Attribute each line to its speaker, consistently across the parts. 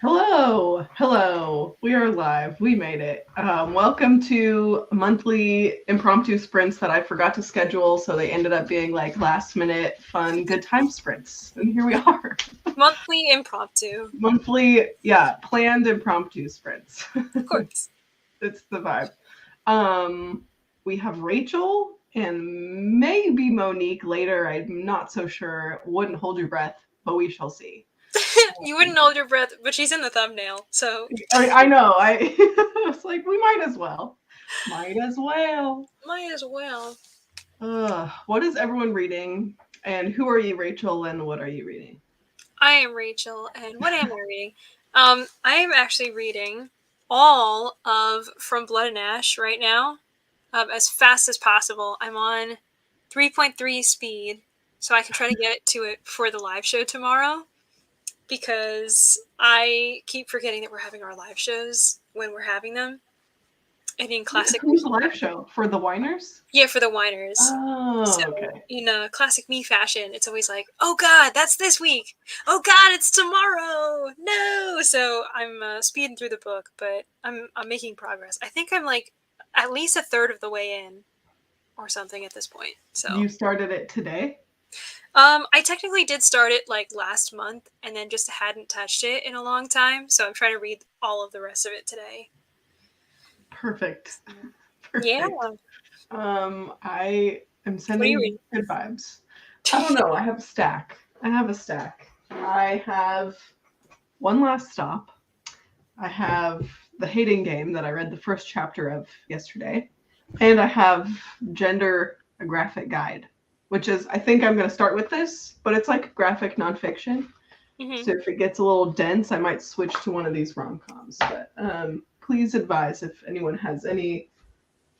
Speaker 1: Hello. We are live. We made it. Welcome to monthly impromptu sprints that I forgot to schedule, so they ended up being like last minute, fun, good time sprints. And here we are.
Speaker 2: Monthly impromptu.
Speaker 1: Monthly, planned impromptu sprints.
Speaker 2: Of course.
Speaker 1: It's the vibe. We have Rachel and maybe Monique later. I'm not so sure. Wouldn't hold your breath, but we shall see.
Speaker 2: You wouldn't hold your breath, but she's in the thumbnail, so.
Speaker 1: I know. I was like, we might as well. Might as well.
Speaker 2: Might as well.
Speaker 1: What is everyone reading? And who are you, Rachel? And what are you reading?
Speaker 2: I am Rachel, and what am I reading? I am actually reading all of From Blood and Ash right now, as fast as possible. I'm on 3.3 speed, so I can try to get to it before the live show tomorrow, because I keep forgetting that we're having our live shows when we're having them. And in classic,
Speaker 1: who's the live show for the whiners?
Speaker 2: Yeah, for the whiners.
Speaker 1: Oh,
Speaker 2: so
Speaker 1: okay.
Speaker 2: In classic me fashion, it's always like, oh god, that's this week. Oh god, it's tomorrow. No. So I'm speeding through the book, but I'm making progress. I think I'm like at least a third of the way in, or something at this point. So
Speaker 1: you started it today?
Speaker 2: I technically did start it like last month, and then just hadn't touched it in a long time. So I'm trying to read all of the rest of it today.
Speaker 1: Perfect.
Speaker 2: Yeah.
Speaker 1: I am sending good vibes. I don't know. I have a stack. I have One Last Stop. I have The Hating Game that I read the first chapter of yesterday. And I have Gender, a Graphic Guide, which is, I think I'm going to start with this, but it's like graphic nonfiction. Mm-hmm. So if it gets a little dense, I might switch to one of these rom-coms. But please advise if anyone has any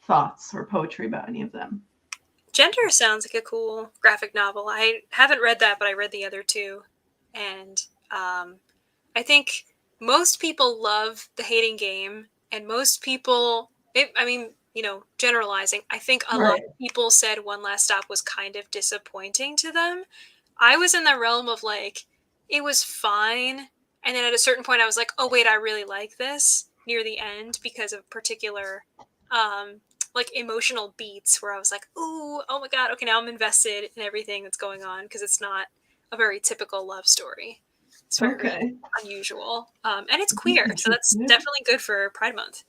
Speaker 1: thoughts or poetry about any of them.
Speaker 2: Gender sounds like a cool graphic novel. I haven't read that, but I read the other two. And I think most people love The Hating Game, and most people, generalizing, I think a lot of people said One Last Stop was kind of disappointing to them. I was in the realm of like, it was fine. And then at a certain point I was like, oh wait, I really like this near the end because of particular like emotional beats where I was like, ooh, oh my god, okay, now I'm invested in everything that's going on, because it's not a very typical love story. It's very unusual. And it's queer, so that's definitely good for Pride Month.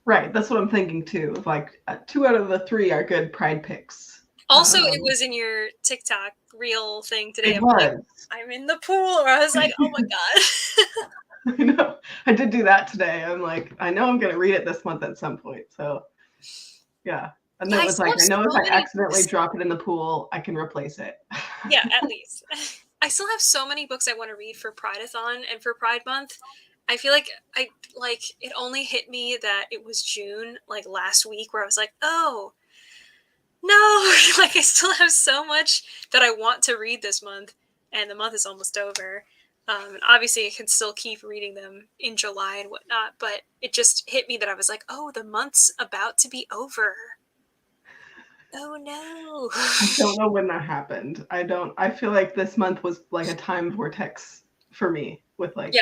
Speaker 1: Right, that's what I'm thinking too. Like 2 out of the 3 are good Pride picks.
Speaker 2: Also, it was in your TikTok reel thing today.
Speaker 1: It was.
Speaker 2: Like, I'm in the pool, or I was like, oh my god.
Speaker 1: I know. I did do that today. I'm like, I know I'm going to read it this month at some point. So, yeah. And then it was like, I know if I accidentally drop it in the pool, I can replace it.
Speaker 2: Yeah, at least. I still have so many books I want to read for Pride-a-thon and for Pride Month. I feel like it only hit me that it was June, like last week, where I was like, oh, no, like I still have so much that I want to read this month, and the month is almost over. And obviously I can still keep reading them in July and whatnot, but it just hit me that I was like, oh, the month's about to be over. Oh no.
Speaker 1: I don't know when that happened. I feel like this month was like a time vortex for me, with like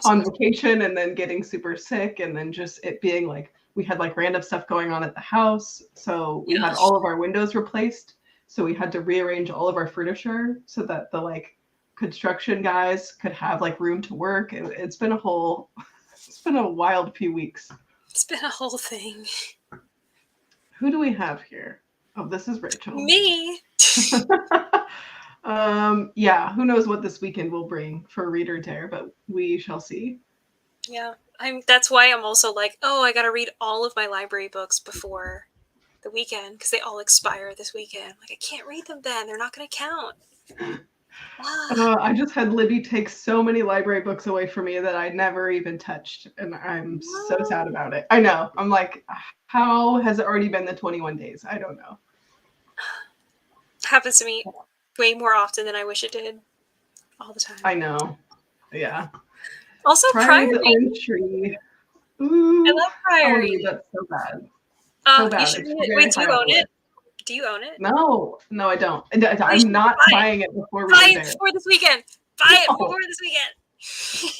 Speaker 1: on vacation and then getting super sick, and then just it being like we had like random stuff going on at the house. So we had all of our windows replaced. So we had to rearrange all of our furniture so that the like construction guys could have like room to work. It's been a wild few weeks.
Speaker 2: It's been a whole thing.
Speaker 1: Who do we have here? Oh, this is Rachel.
Speaker 2: Me.
Speaker 1: Who knows what this weekend will bring for Reader Dare, but we shall see.
Speaker 2: Yeah, that's why I'm also like, oh, I gotta read all of my library books before the weekend, because they all expire this weekend. Like, I can't read them then. They're not gonna count.
Speaker 1: I just had Libby take so many library books away from me that I never even touched, and I'm so sad about it. I know. I'm like, how has it already been the 21 days? I don't know.
Speaker 2: Happens to me way more often than I wish it did. All the time.
Speaker 1: I know. Yeah.
Speaker 2: Also, Priory.
Speaker 1: Tree. Ooh,
Speaker 2: I love Priory.
Speaker 1: That's so bad. So bad.
Speaker 2: You should read it. Wait, do you own it? Do you own it?
Speaker 1: No, I don't. I'm not buying it before we
Speaker 2: buy it before this weekend. Buy it before this weekend.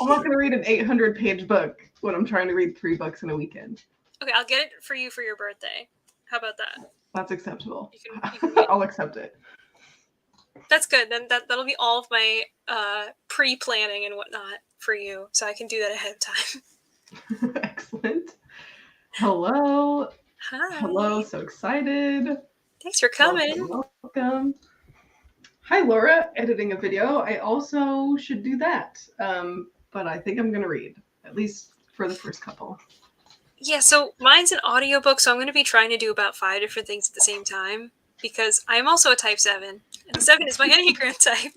Speaker 1: I'm not going to read an 800-page book when I'm trying to read 3 books in a weekend.
Speaker 2: Okay, I'll get it for you for your birthday. How about that?
Speaker 1: That's acceptable.
Speaker 2: You can read.
Speaker 1: I'll accept it.
Speaker 2: That's good. Then that'll be all of my pre-planning and whatnot for you, so I can do that ahead of time.
Speaker 1: Excellent. Hello.
Speaker 2: Hi.
Speaker 1: Hello. So excited.
Speaker 2: Thanks for coming.
Speaker 1: Welcome. Hi, Laura. Editing a video. I also should do that, but I think I'm going to read, at least for the first couple.
Speaker 2: Yeah, so mine's an audiobook, so I'm going to be trying to do about 5 different things at the same time, because I'm also a type 7, and 7 is my Enneagram type.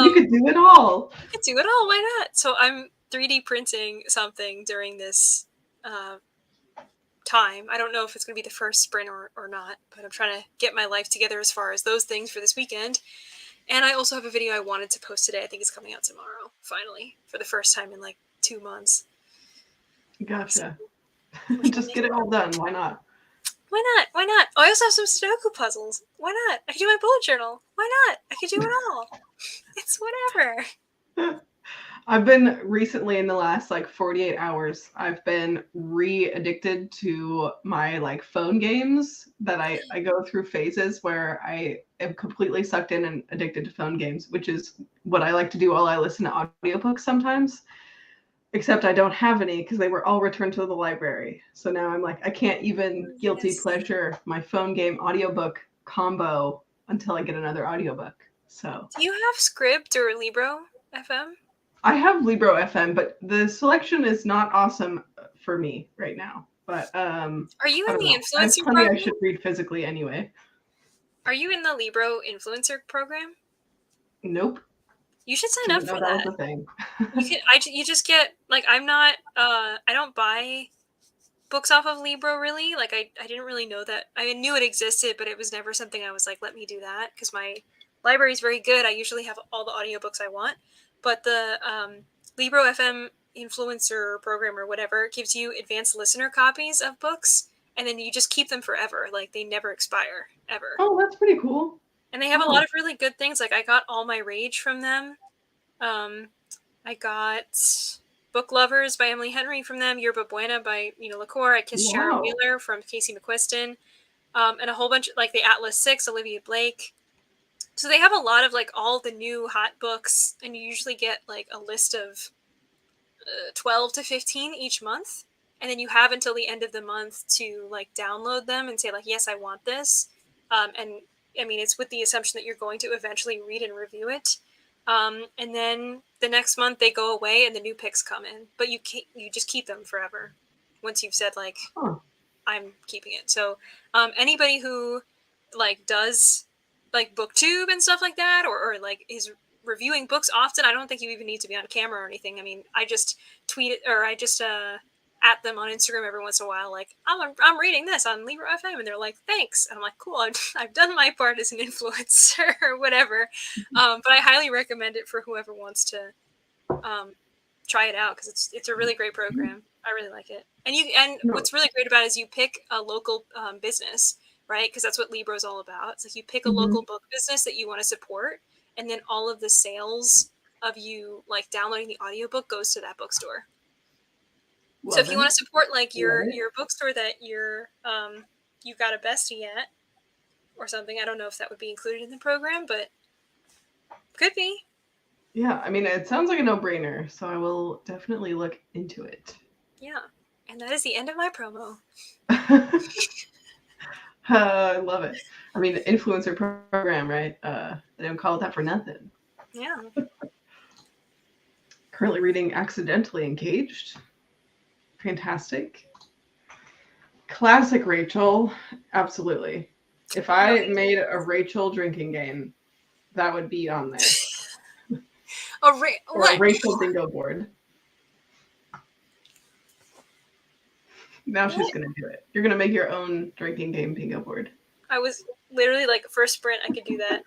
Speaker 1: You could do it all.
Speaker 2: I could do it all, why not? So I'm 3D printing something during this time. I don't know if it's going to be the first sprint or not, but I'm trying to get my life together as far as those things for this weekend. And I also have a video I wanted to post today. I think it's coming out tomorrow, finally, for the first time in like 2 months.
Speaker 1: Gotcha. Just get it all done. Why not?
Speaker 2: Why not? Why not? Oh, I also have some Sudoku puzzles. Why not? I can do my bullet journal. Why not? I can do it all. It's whatever.
Speaker 1: I've been recently, in the last like 48 hours, I've been re-addicted to my like phone games that I go through phases where I am completely sucked in and addicted to phone games, which is what I like to do while I listen to audiobooks sometimes. Except I don't have any because they were all returned to the library. So now I'm like, I can't even guilty pleasure my phone game audiobook combo until I get another audiobook. So
Speaker 2: do you have Scribd or Libro FM?
Speaker 1: I have Libro FM, but the selection is not awesome for me right now. But
Speaker 2: are you in the
Speaker 1: I have
Speaker 2: influencer
Speaker 1: plenty
Speaker 2: program?
Speaker 1: I should read physically anyway.
Speaker 2: Are you in the Libro influencer program?
Speaker 1: Nope.
Speaker 2: You should sign up for that.
Speaker 1: Was a thing.
Speaker 2: You just get like, I'm not I don't buy books off of Libro really. Like I didn't really know that. I knew it existed, but it was never something I was like, let me do that, because my library is very good. I usually have all the audiobooks I want. But the Libro FM influencer program or whatever gives you advanced listener copies of books, and then you just keep them forever. Like they never expire ever.
Speaker 1: Oh, that's pretty cool.
Speaker 2: And they have a lot of really good things. Like I got All My Rage from them. I got Book Lovers by Emily Henry from them. Yerba Buena by Nina LaCour. I Kissed Sharon Wheeler from Casey McQuiston. And a whole bunch of, like, the Atlas 6, Olivia Blake. So they have a lot of like all the new hot books, and you usually get like a list of 12 to 15 each month, and then you have until the end of the month to like download them and say like, yes, I want this. And I mean, it's with the assumption that you're going to eventually read and review it. And then the next month they go away and the new picks come in, but you just keep them forever once you've said like, I'm keeping it. So anybody who like does like booktube and stuff like that, or like is reviewing books often, I don't think you even need to be on camera or anything. I mean, I just tweet it, or I just at them on Instagram every once in a while, like, I'm reading this on Libro FM, and they're like, thanks. And I'm like, cool, I've done my part as an influencer or whatever. But I highly recommend it for whoever wants to try it out, because it's a really great program. I really like it. And what's really great about it is you pick a local business, right? Because that's what Libro is all about. It's like you pick a local book business that you want to support, and then all of the sales of you like downloading the audiobook goes to that bookstore. So if you want to support like your bookstore that you've got a bestie at or something, I don't know if that would be included in the program, but could be.
Speaker 1: Yeah, I mean, it sounds like a no-brainer, so I will definitely look into it.
Speaker 2: Yeah, and that is the end of my promo.
Speaker 1: I love it. I mean, influencer program, right? They don't call it that for nothing.
Speaker 2: Yeah.
Speaker 1: Currently reading Accidentally Engaged. Fantastic. Classic Rachel. Absolutely. If I made a Rachel drinking game, that would be on there. Or a Rachel bingo board. Now she's going to do it. You're going to make your own drinking game bingo board.
Speaker 2: I was literally like, first sprint, I could do that.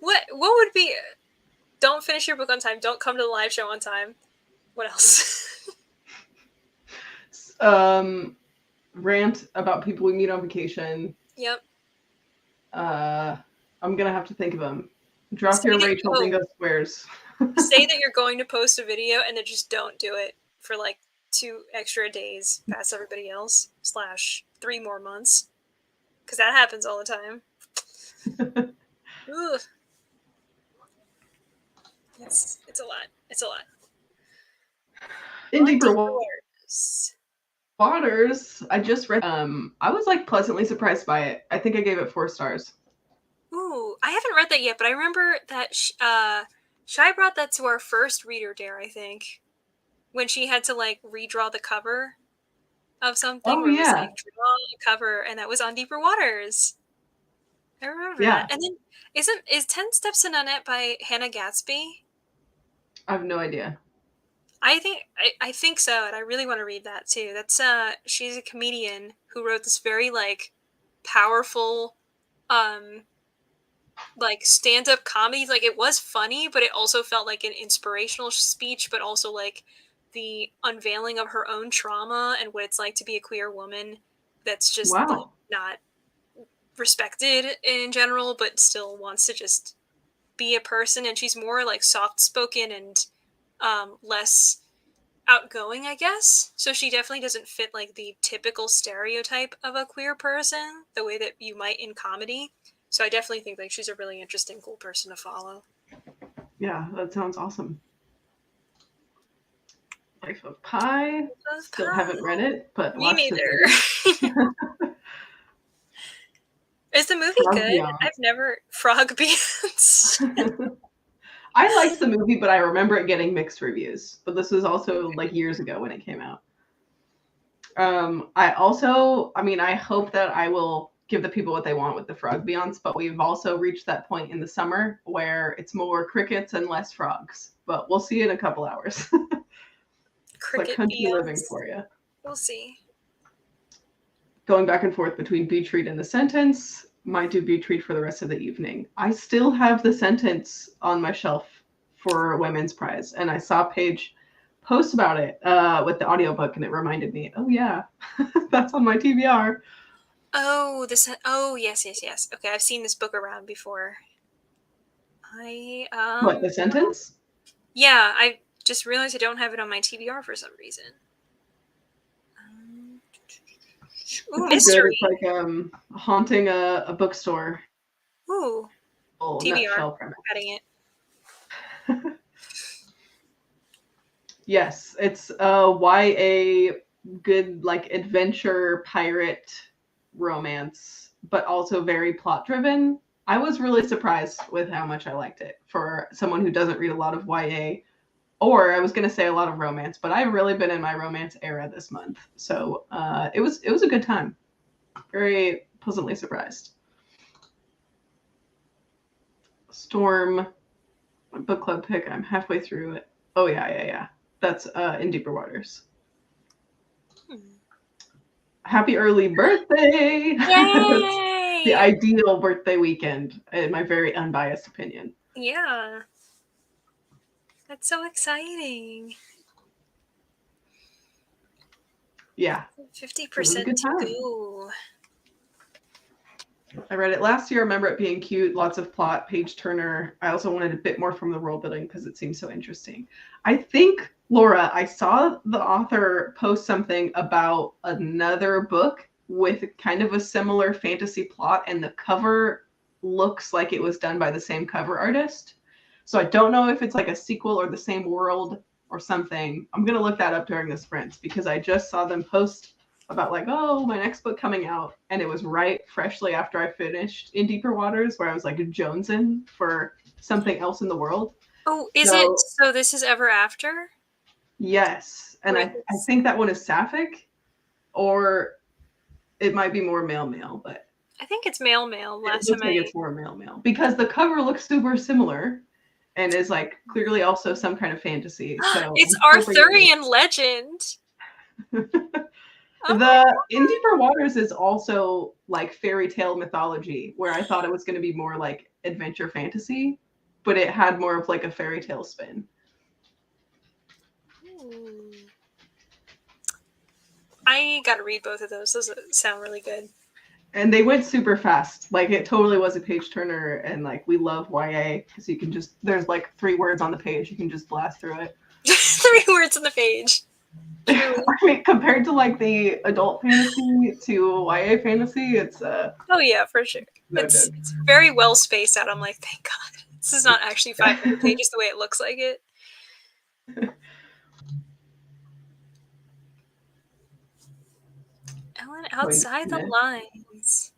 Speaker 2: What would be... Don't finish your book on time. Don't come to the live show on time. What else?
Speaker 1: Rant about people we meet on vacation.
Speaker 2: Yep.
Speaker 1: I'm going to have to think of them. Drop your Rachel bingo squares.
Speaker 2: Say that you're going to post a video and then just don't do it for like 2 extra days past everybody else / 3 more months, because that happens all the time. Ugh. It's a lot. It's a lot.
Speaker 1: In Deeper
Speaker 2: Waters.
Speaker 1: I just read. I was like pleasantly surprised by it. I think I gave it 4 stars.
Speaker 2: Ooh, I haven't read that yet, but I remember that Shai brought that to our first reader dare, I think, when she had to like redraw the cover of something,
Speaker 1: Oh
Speaker 2: where it was
Speaker 1: yeah,
Speaker 2: like draw a cover, and that was on Deeper Waters. I remember
Speaker 1: yeah.
Speaker 2: that. And then is 10 Steps to Nanette by Hannah Gatsby?
Speaker 1: I have no idea.
Speaker 2: I think so, and I really want to read that too. That's she's a comedian who wrote this very like powerful like stand-up comedy. Like, it was funny, but it also felt like an inspirational speech, but also like the unveiling of her own trauma and what it's like to be a queer woman that's just like
Speaker 1: Wow.
Speaker 2: not respected in general, but still wants to just be a person. And she's more like soft-spoken and less outgoing, I guess. So she definitely doesn't fit like the typical stereotype of a queer person the way that you might in comedy. So I definitely think like she's a really interesting, cool person to follow.
Speaker 1: Yeah, that sounds awesome. Life of Pi. Still haven't read it, but
Speaker 2: Me
Speaker 1: watched
Speaker 2: neither. Is the movie
Speaker 1: Frog
Speaker 2: good?
Speaker 1: Beyond.
Speaker 2: I've never Frog Beyond.
Speaker 1: I liked the movie, but I remember it getting mixed reviews. But this was also like years ago when it came out. I hope that I will give the people what they want with the Frog Beyonds, but we've also reached that point in the summer where it's more crickets and less frogs. But we'll see in a couple hours. It's like
Speaker 2: Cricket
Speaker 1: country living
Speaker 2: Beyonds.
Speaker 1: for you.
Speaker 2: We'll see.
Speaker 1: Going back and forth between beach read and the sentence. Might do beach read for the rest of the evening. I still have the sentence on my shelf for Women's Prize, and I saw Paige post about it with the audiobook, and it reminded me, oh yeah, that's on my TBR.
Speaker 2: Oh, yes. Okay, I've seen this book around before.
Speaker 1: What, the sentence?
Speaker 2: Yeah, I just realized I don't have it on my TBR for some reason. Ooh,
Speaker 1: It's
Speaker 2: mystery.
Speaker 1: good. It's like haunting a bookstore.
Speaker 2: Ooh, TBR.
Speaker 1: Nutshell premise.
Speaker 2: Adding it.
Speaker 1: Yes, it's YA good like adventure pirate romance, but also very plot driven. I was really surprised with how much I liked it for someone who doesn't read a lot of YA, or I was going to say a lot of romance, but I've really been in my romance era this month. So it was a good time. Very pleasantly surprised. Storm book club pick. I'm halfway through it. Oh yeah. That's in Deeper Waters. Happy early birthday!
Speaker 2: Yay!
Speaker 1: The ideal birthday weekend, in my very unbiased opinion.
Speaker 2: Yeah. That's so exciting.
Speaker 1: Yeah.
Speaker 2: 50% to go.
Speaker 1: I read it last year. I remember it being cute, lots of plot, page turner. I also wanted a bit more from the world building because it seems so interesting. I think, Laura, I saw the author post something about another book with kind of a similar fantasy plot, and the cover looks like it was done by the same cover artist. So I don't know if it's like a sequel or the same world or something. I'm going to look that up during the sprints because I just saw them post about like, oh, my next book coming out, and it was right freshly after I finished In Deeper Waters, where I was like jonesing for something else in the world.
Speaker 2: Oh, is it so this is Ever After?
Speaker 1: Yes, and I think that one is sapphic, or it might be more male, but
Speaker 2: I think it's male.
Speaker 1: Last time it's more male because the cover looks super similar and is like clearly also some kind of fantasy. So
Speaker 2: it's Arthurian legend.
Speaker 1: The In Deeper Waters is also like fairy tale mythology, where I thought it was going to be more like adventure fantasy, but it had more of like a fairy tale spin.
Speaker 2: I got to read both of those. Those sound really good.
Speaker 1: And they went super fast. Like it totally was a page turner, and like we love YA because you can just there's like 3 words on the page, you can just blast through it.
Speaker 2: 3 words on the page.
Speaker 1: I mean, compared to like the adult fantasy to YA fantasy, it's
Speaker 2: Oh yeah, for sure.
Speaker 1: no
Speaker 2: It's
Speaker 1: joke.
Speaker 2: very well spaced out. I'm like, thank God. This is not actually 500 pages the way it looks like it. Ellen Outside the Lines.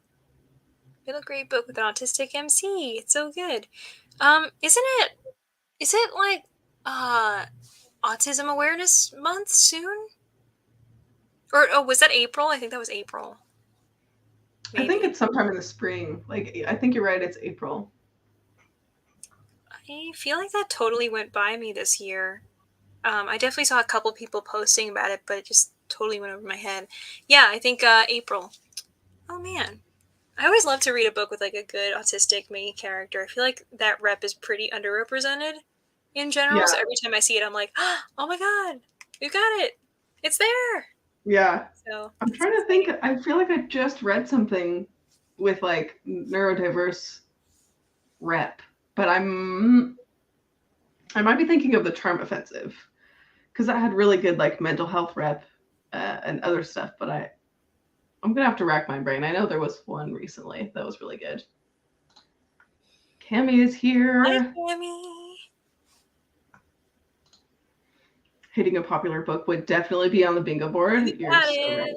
Speaker 2: Middle grade book with an autistic MC. It's so good. Is it like Autism Awareness Month soon? Or was that April? I think that was April.
Speaker 1: Maybe. I think
Speaker 2: Maybe.
Speaker 1: it's sometime in the spring. Like I think you're right, it's April.
Speaker 2: I feel like that totally went by me this year. I definitely saw a couple people posting about it, but it just totally went over my head. Yeah, I think April. Oh man. I always love to read a book with like a good autistic main character. I feel like that rep is pretty underrepresented in general.
Speaker 1: Yeah.
Speaker 2: So every time I see it, I'm like, oh my God, we've got it. It's there.
Speaker 1: Yeah.
Speaker 2: So
Speaker 1: I'm trying to think. I feel like I just read something with like neurodiverse rep, but I might be thinking of the Charm Offensive because that had really good like mental health rep and other stuff. But I'm gonna have to rack my brain. I know there was one recently that was really good. Cami is here.
Speaker 2: Hi, Cami.
Speaker 1: Hitting a popular book would definitely be on the bingo board. You're so right.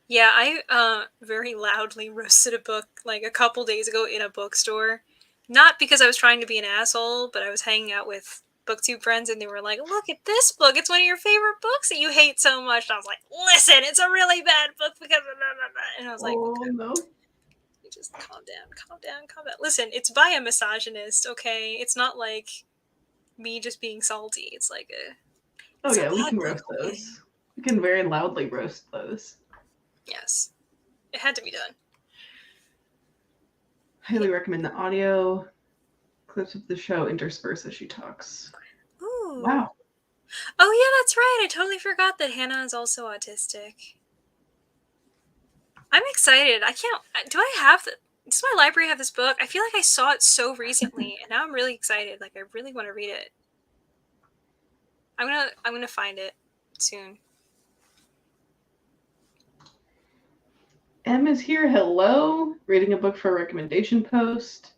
Speaker 2: Yeah, I very loudly roasted a book like a couple days ago in a bookstore. Not because I was trying to be an asshole, but I was hanging out with booktube friends and they were like, look at this book. It's one of your favorite books that you hate so much. And I was like, listen, it's a really bad book because blah, blah, blah. And I was like, okay,
Speaker 1: no.
Speaker 2: You just calm down. Listen, it's by a misogynist, okay? It's not like me just being salty. It's like a
Speaker 1: Oh yeah, we can roast those. We can very loudly roast those.
Speaker 2: Yes. It had to be done.
Speaker 1: Highly recommend the audio. Clips of the show intersperse as she talks.
Speaker 2: Ooh.
Speaker 1: Wow.
Speaker 2: Oh yeah, that's right. I totally forgot that Hannah is also autistic. I'm excited. I can't. Do I have the? Does my library have this book? I feel like I saw it so recently, and now I'm really excited. Like I really want to read it. I'm gonna find it soon.
Speaker 1: M is here. Hello. Reading a book for a recommendation post.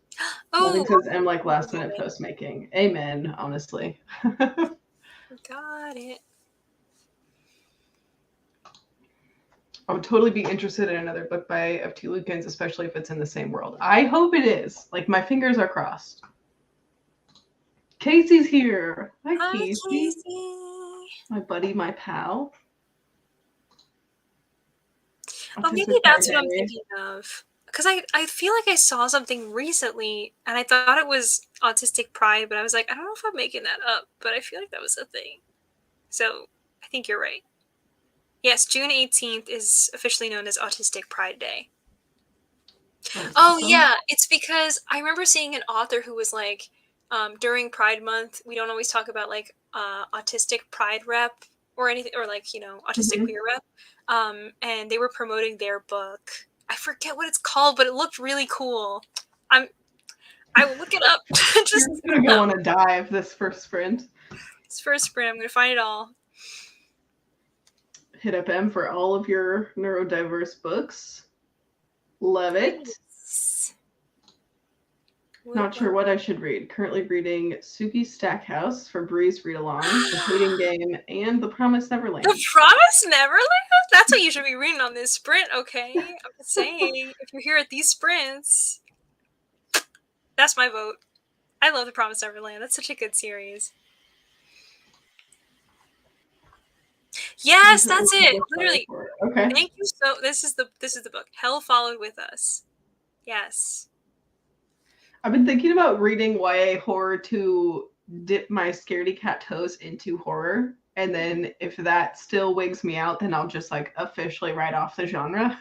Speaker 1: Nothing says M like last minute post making. Amen, honestly.
Speaker 2: Got it.
Speaker 1: I would totally be interested in another book by F.T. Lukens, especially if it's in the same world. I hope it is. Like, my fingers are crossed. Casey's here. Hi, Casey. My buddy, my pal.
Speaker 2: Oh, maybe that's what I'm thinking of. Because I feel like I saw something recently, and I thought it was Autistic Pride, but I was like, I don't know if I'm making that up, but I feel like that was a thing. So, I think you're right. Yes, June 18th is officially known as Autistic Pride Day. Oh, yeah, it's because I remember seeing an author who was like, during Pride Month, we don't always talk about, like, Autistic Pride Rep or anything, or, like, you know, Autistic Queer Rep. And they were promoting their book. I forget what it's called, but it looked really cool. I will look it up.
Speaker 1: Just You're gonna go on a dive this first sprint.
Speaker 2: This first sprint, I'm gonna find it all.
Speaker 1: Hit up M for all of your neurodiverse books. Love it. Yes. Not sure what I should read. Currently reading Suki Stackhouse for Bree's Read Along, The Hating Game, and The Promised Neverland.
Speaker 2: The Promised Neverland? That's what you should be reading on this sprint, okay? I'm just saying, if you're here at these sprints, that's my vote. I love The Promised Neverland. That's such a good series. Yes, that's it. Literally.
Speaker 1: Okay.
Speaker 2: Thank you so. This is the book. Hell Followed With Us. Yes.
Speaker 1: I've been thinking about reading YA horror to dip my scaredy cat toes into horror, and then if that still wigs me out, then I'll just like officially write off the genre.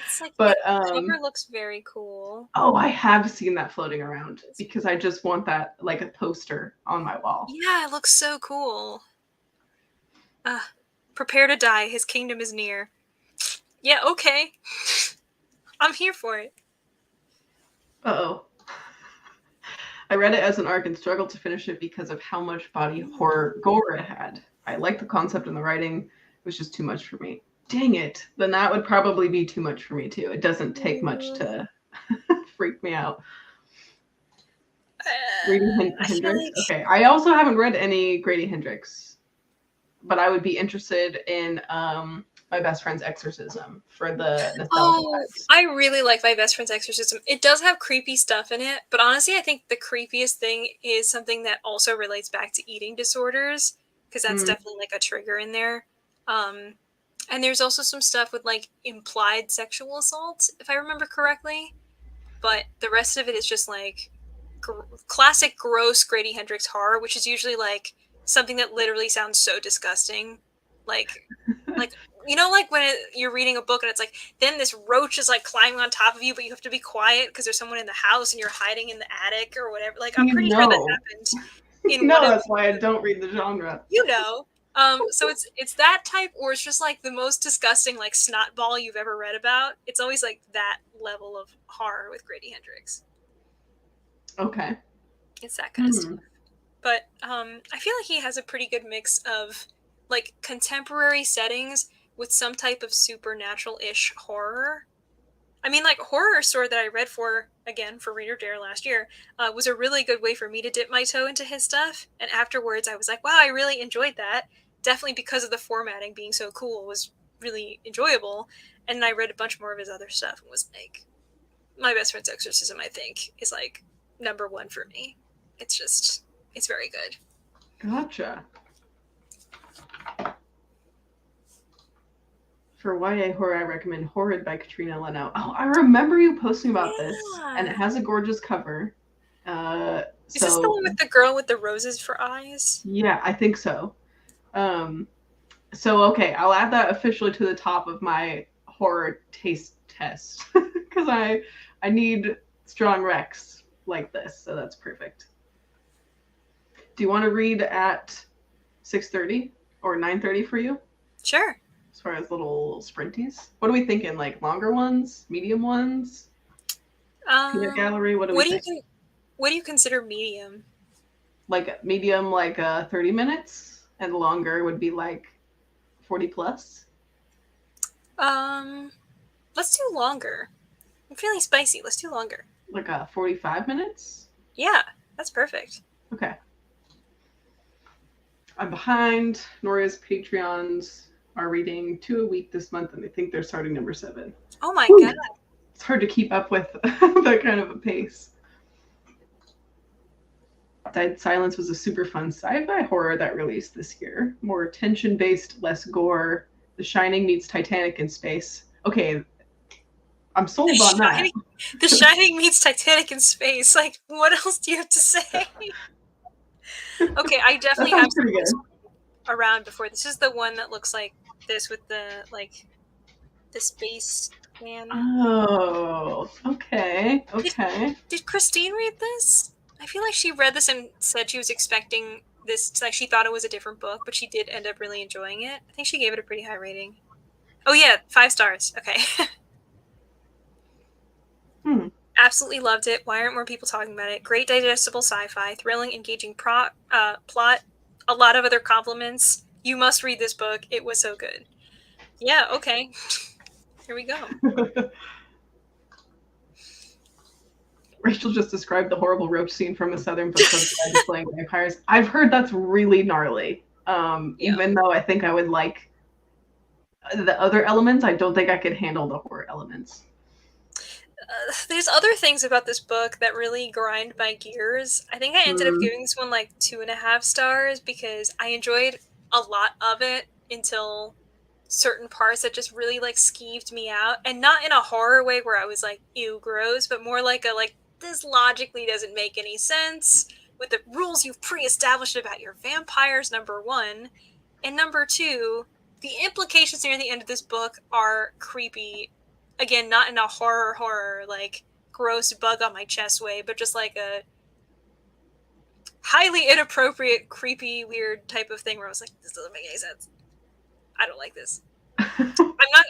Speaker 2: It's like,
Speaker 1: but
Speaker 2: the cover looks very cool.
Speaker 1: Oh, I have seen that floating around because I just want that like a poster on my wall.
Speaker 2: Yeah, it looks so cool. Prepare to die. His kingdom is near. Yeah, okay. I'm here for it.
Speaker 1: Uh-oh. I read it as an arc and struggled to finish it because of how much body horror gore it had. I liked the concept and the writing. It was just too much for me. Dang it. Then that would probably be too much for me too. It doesn't take much to freak me out. Grady Hendrix.
Speaker 2: Like...
Speaker 1: Okay. I also haven't read any Grady Hendrix, but I would be interested in My Best Friend's Exorcism for the nostalgia vibes.
Speaker 2: I really like My Best Friend's Exorcism. It does have creepy stuff in it, but honestly, I think the creepiest thing is something that also relates back to eating disorders, because that's definitely like a trigger in there. And there's also some stuff with like implied sexual assault, if I remember correctly. But the rest of it is just like classic gross Grady Hendrix horror, which is usually like something that literally sounds so disgusting. Like you know, like when you're reading a book and it's like, then this roach is like climbing on top of you, but you have to be quiet because there's someone in the house and you're hiding in the attic or whatever. Like, I'm pretty sure that happened in
Speaker 1: no, that's why I don't read the genre.
Speaker 2: You know. So it's that type, or it's just like the most disgusting like snot ball you've ever read about. It's always like that level of horror with Grady Hendrix.
Speaker 1: Okay.
Speaker 2: It's that kind of stuff. But I feel like he has a pretty good mix of like contemporary settings with some type of supernatural-ish horror. I mean, like, Horror Store that I read for Reader Dare last year, was a really good way for me to dip my toe into his stuff. And afterwards, I was like, wow, I really enjoyed that. Definitely because of the formatting being so cool, was really enjoyable. And then I read a bunch more of his other stuff and was like, My Best Friend's Exorcism, I think, is like #1 for me. It's very good.
Speaker 1: Gotcha. For YA horror, I recommend Horrid by Katrina Leno. Oh, I remember you posting about this, and it has a gorgeous cover.
Speaker 2: Is this the one with the girl with the roses for eyes?
Speaker 1: Yeah, I think so. So, okay, I'll add that officially to the top of my horror taste test because I need strong recs like this, so that's perfect. Do you want to read at 6:30 or 9:30 for you?
Speaker 2: Sure.
Speaker 1: As far as little sprinties, what are we thinking? Like longer ones, medium ones? Peanut gallery. What do we think?
Speaker 2: What do you consider medium?
Speaker 1: Like medium, like 30 minutes, and longer would be like 40 plus.
Speaker 2: Let's do longer. I'm feeling spicy. Let's do longer.
Speaker 1: Like 45 minutes.
Speaker 2: Yeah, that's perfect.
Speaker 1: Okay. I'm behind. Noria's Patreons are reading 2 a week this month, and I think they're starting number 7.
Speaker 2: Oh my god.
Speaker 1: It's hard to keep up with that kind of a pace. Dead Silence was a super fun sci-fi horror that released this year. More tension-based, less gore. The Shining meets Titanic in space. Okay, I'm sold on that.
Speaker 2: The Shining meets Titanic in space. Like, what else do you have to say? Okay, I definitely have some around before. This is the one that looks like this with the space man.
Speaker 1: Oh, okay.
Speaker 2: Did Christine read this? I feel like she read this and said she was expecting this, like she thought it was a different book, but she did end up really enjoying it. I think she gave it a pretty high rating. Oh yeah, 5 stars. Okay. Absolutely loved it. Why aren't more people talking about it? Great digestible sci-fi, thrilling, engaging plot, a lot of other compliments. You must read this book. It was so good. Yeah, okay. Here we go.
Speaker 1: Rachel just described the horrible roach scene from a Southern book of playing vampires. I've heard that's really gnarly. Even though I think I would like the other elements, I don't think I could handle the horror elements.
Speaker 2: There's other things about this book that really grind my gears. I think I ended up giving this one like 2.5 stars because I enjoyed a lot of it until certain parts that just really like skeeved me out, and not in a horror way where I was like, ew, gross, but more like this logically doesn't make any sense with the rules you've pre-established about your vampires, #1, and #2, the implications near the end of this book are creepy. Again, not in a horror, like, gross bug on my chest way, but just like a highly inappropriate, creepy, weird type of thing where I was like, this doesn't make any sense. I don't like this. I'm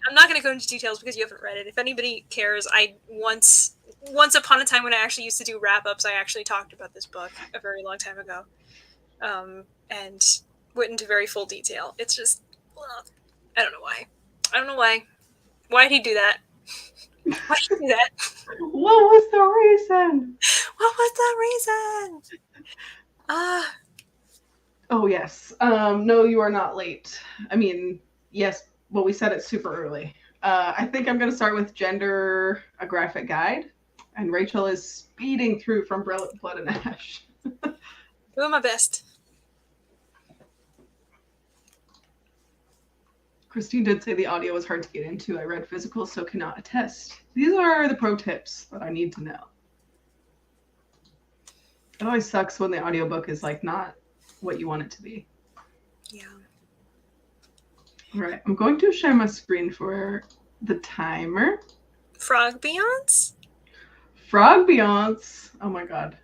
Speaker 2: I'm not going to go into details because you haven't read it. If anybody cares, I once upon a time when I actually used to do wrap ups, I actually talked about this book a very long time ago, and went into very full detail. It's just, well, I don't know why. I don't know why. Why did he do that? Why did he do that?
Speaker 1: What was the reason?
Speaker 2: What was the reason?
Speaker 1: Oh, yes. No, you are not late. I mean, yes, well, we said it's super early. I think I'm going to start with Gender, a Graphic Guide. And Rachel is speeding through from Blood and Ash.
Speaker 2: Doing my best.
Speaker 1: Christine did say the audio was hard to get into. I read physical, so cannot attest. These are the pro tips that I need to know. It always sucks when the audiobook is like not what you want it to be.
Speaker 2: Yeah.
Speaker 1: All right, I'm going to share my screen for the timer.
Speaker 2: Frog Beyonce?
Speaker 1: Frog Beyonce. Oh my god.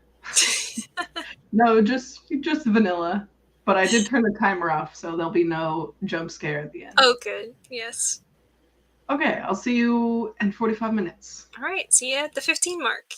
Speaker 1: No, just vanilla. But I did turn the timer off, so there'll be no jump scare at the end.
Speaker 2: Oh, good. Yes.
Speaker 1: Okay, I'll see you in 45 minutes.
Speaker 2: All right. See you at the 15 mark.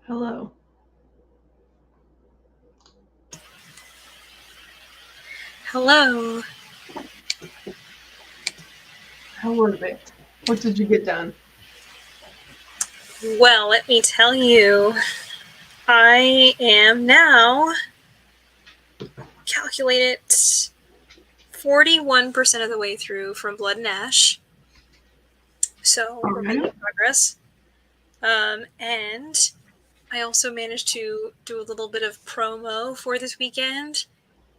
Speaker 1: Hello.
Speaker 2: Hello.
Speaker 1: How was it? What did you get done?
Speaker 2: Well, let me tell you, I am now calculated 41% of the way through From Blood and Ash. So we're making progress. And I also managed to do a little bit of promo for this weekend.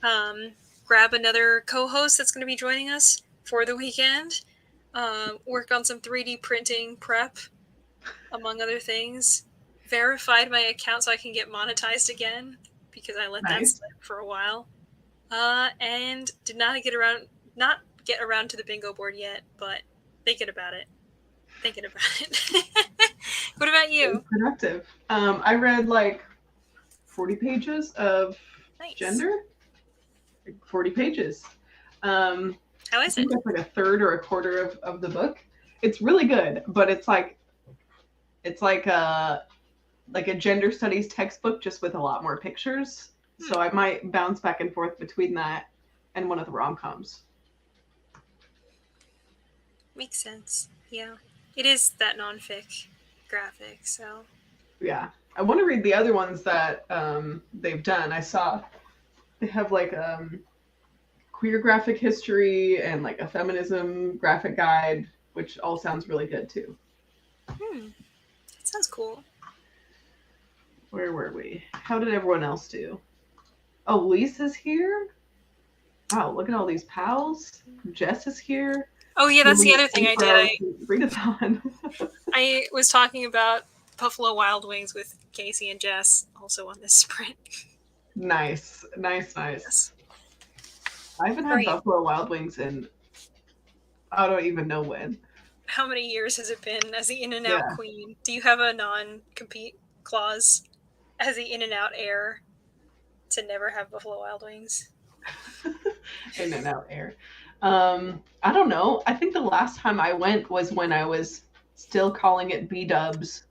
Speaker 2: Grab another co-host that's going to be joining us for the weekend. Work on some 3D printing prep, among other things. Verified my account so I can get monetized again because I let that slip for a while. And did not get around to the bingo board yet, but thinking about it. What about you?
Speaker 1: Productive. I read like 40 pages of gender. 40 pages.
Speaker 2: How is
Speaker 1: I think that's like a third or a quarter of the book. It's really good, but it's like a gender studies textbook just with a lot more pictures. So I might bounce back and forth between that and one of the rom-coms.
Speaker 2: Makes sense. Yeah. It is that non-fic graphic, so.
Speaker 1: Yeah. I want to read the other ones that they've done. I saw they have like queer graphic history and like a feminism graphic guide, which all sounds really good too.
Speaker 2: That sounds cool.
Speaker 1: Where were we? How did everyone else do? Oh, Lisa's here. Wow, look at all these pals. Jess is here.
Speaker 2: Oh yeah, that's the other thing I did.
Speaker 1: Readathon.
Speaker 2: I was talking about Buffalo Wild Wings with Casey and Jess, also on this sprint.
Speaker 1: Nice.
Speaker 2: Yes.
Speaker 1: I haven't had Buffalo Wild Wings in I don't even know when.
Speaker 2: How many years has it been as the In-N-Out queen? Do you have a non-compete clause as the In-N-Out heir to never have Buffalo Wild Wings?
Speaker 1: In-N-Out heir. I don't know. I think the last time I went was when I was still calling it B-dubs,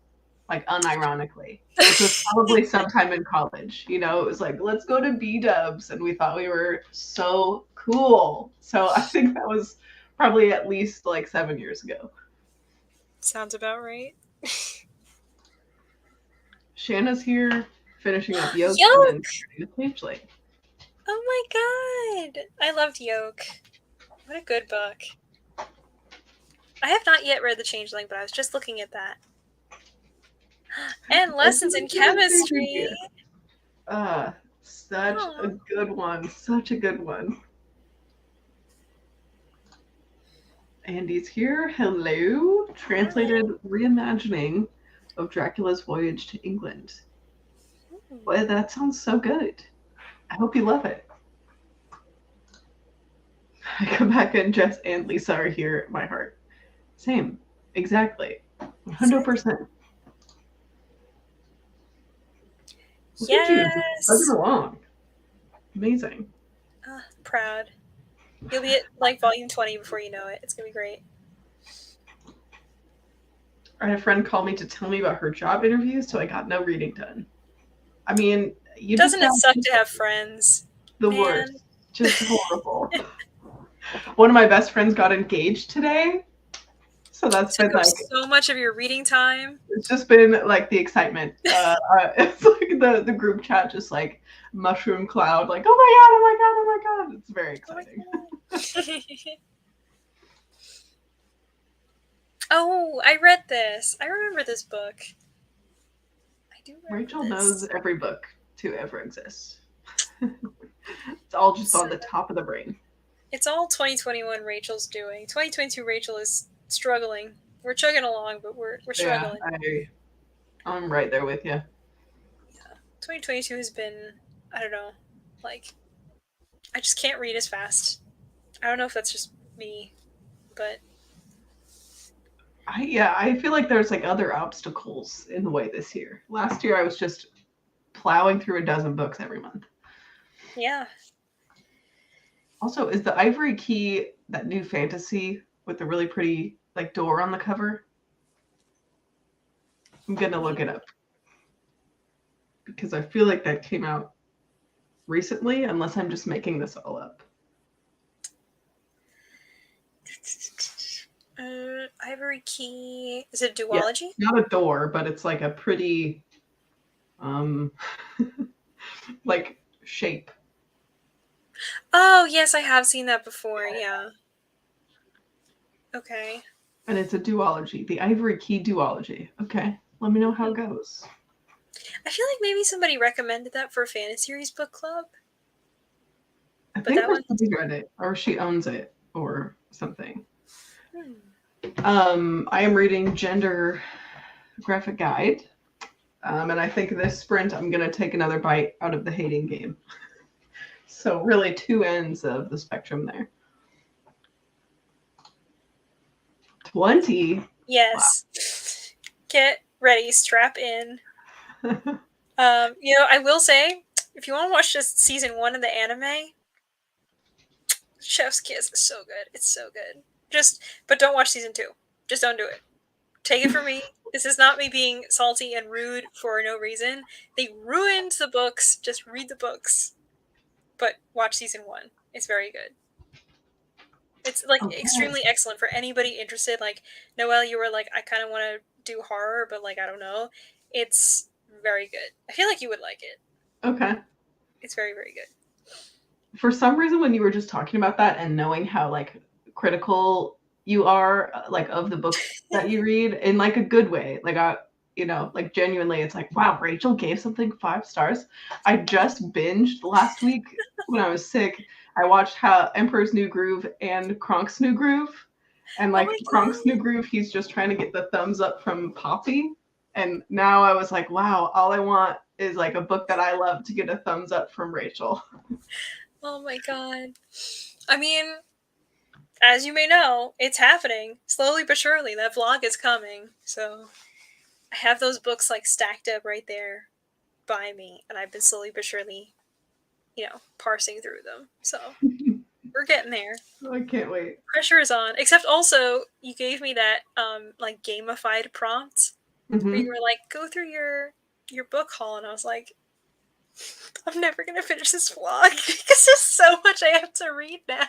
Speaker 1: like unironically. Which was probably sometime in college. You know, it was like, let's go to B-dubs. And we thought we were so cool. So I think that was probably at least like 7 years ago.
Speaker 2: Sounds about right.
Speaker 1: Shanna's here, finishing up Yoke.
Speaker 2: Yoke!
Speaker 1: And then
Speaker 2: oh my god! I loved Yoke. What a good book. I have not yet read The Changeling, but I was just looking at that. And Lessons in Chemistry.
Speaker 1: Such a good one. Such a good one. Andy's here. Hello. Translated reimagining of Dracula's voyage to England. Well, that sounds so good. I hope you love it. I come back and Jess and Lisa are here at my heart. Same. Exactly. 100%.
Speaker 2: Yes.
Speaker 1: Look along. Amazing.
Speaker 2: Proud. You'll be at like volume 20 before you know it. It's gonna be great.
Speaker 1: I had a friend call me to tell me about her job interview, so I got no reading done. I mean,
Speaker 2: doesn't it suck to have friends?
Speaker 1: The worst. Just horrible. One of my best friends got engaged today. So that's been like
Speaker 2: so much of your reading time.
Speaker 1: It's just been like the excitement. It's like the group chat just like mushroom cloud, like, oh my god. It's very exciting.
Speaker 2: Oh, I read this. I remember this book. I do remember
Speaker 1: Rachel knows every book to ever exist. It's all just on the top of the brain.
Speaker 2: It's all 2021 Rachel's doing. 2022 Rachel is struggling. We're chugging along, but we're struggling.
Speaker 1: Yeah, I'm right there with you.
Speaker 2: Yeah. 2022 has been, I don't know, like, I just can't read as fast. I don't know if that's just me, but
Speaker 1: I feel like there's like other obstacles in the way this year. Last year I was just plowing through a dozen books every month.
Speaker 2: Yeah.
Speaker 1: Also, is the Ivory Key that new fantasy with the really pretty like door on the cover? I'm gonna look it up. because I feel like that came out recently, unless I'm just making this all up.
Speaker 2: Ivory Key. Is it a
Speaker 1: Yeah,
Speaker 2: duology?
Speaker 1: not a door, but it's like a pretty like shape.
Speaker 2: Oh, yes, I have seen that before. Yeah. Okay.
Speaker 1: And it's a duology, the Ivory Key duology. Okay, let me know how it goes.
Speaker 2: I feel like maybe somebody recommended that for a fan series book club.
Speaker 1: I
Speaker 2: But
Speaker 1: think
Speaker 2: that
Speaker 1: her
Speaker 2: one.
Speaker 1: sister read it, or she owns it, or something.
Speaker 2: Hmm.
Speaker 1: I am reading Gender Graphic Guide, and I think this sprint I'm going to take another bite out of the hating game. So really, two ends of the spectrum there. 20.
Speaker 2: Yes. Wow. Get ready, strap in. I will say, if you want to watch just season 1 of the anime, Chef's Kiss is so good. It's so good. But don't watch season 2. Just don't do it. Take it from me. This is not me being salty and rude for no reason. They ruined the books. Just read the books. But watch season 1. It's very good. It's extremely excellent for anybody interested. Like, Noelle, you were like, I kind of want to do horror, but I don't know. It's very good. I feel like you would like it.
Speaker 1: Okay.
Speaker 2: It's very, very good.
Speaker 1: For some reason, when you were just talking about that and knowing how critical you are of the books that you read in a good way, genuinely, it's like, wow, Rachel gave something 5 stars. I just binged last week when I was sick. I watched how Emperor's New Groove and Kronk's New Groove, and Kronk's New Groove, he's just trying to get the thumbs up from Poppy, and now I was like, wow, all I want is a book that I love to get a thumbs up from Rachel.
Speaker 2: Oh my god. I mean, as you may know, it's happening. Slowly but surely, that vlog is coming. So, I have those books stacked up right there by me, and I've been slowly but surely, parsing through them. So, we're getting there.
Speaker 1: I can't wait.
Speaker 2: Pressure is on. Except also, you gave me that gamified prompt where you were like, go through your book haul, and I was like, I'm never gonna finish this vlog because there's so much I have to read now.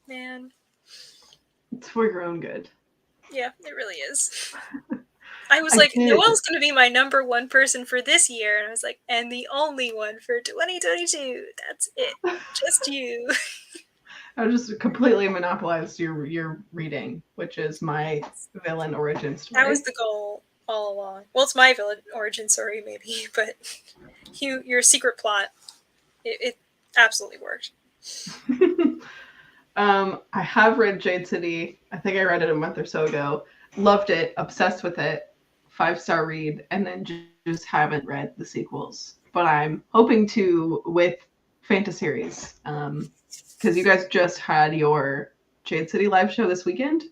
Speaker 2: Man.
Speaker 1: It's for your own good.
Speaker 2: Yeah, it really is. I was like, Noelle's going to be my number 1 person for this year. And I was like, and the only one for 2022. That's it. Just you.
Speaker 1: I just completely monopolized your reading, which is my villain origin story.
Speaker 2: That was the goal all along. Well, it's my villain origin story, maybe, but your secret plot, it absolutely worked.
Speaker 1: I have read Jade City. I think I read it a month or so ago. Loved it, obsessed with it, 5-star read, and then just haven't read the sequels. But I'm hoping to with Fantaseries, because you guys just had your Jade City live show this weekend.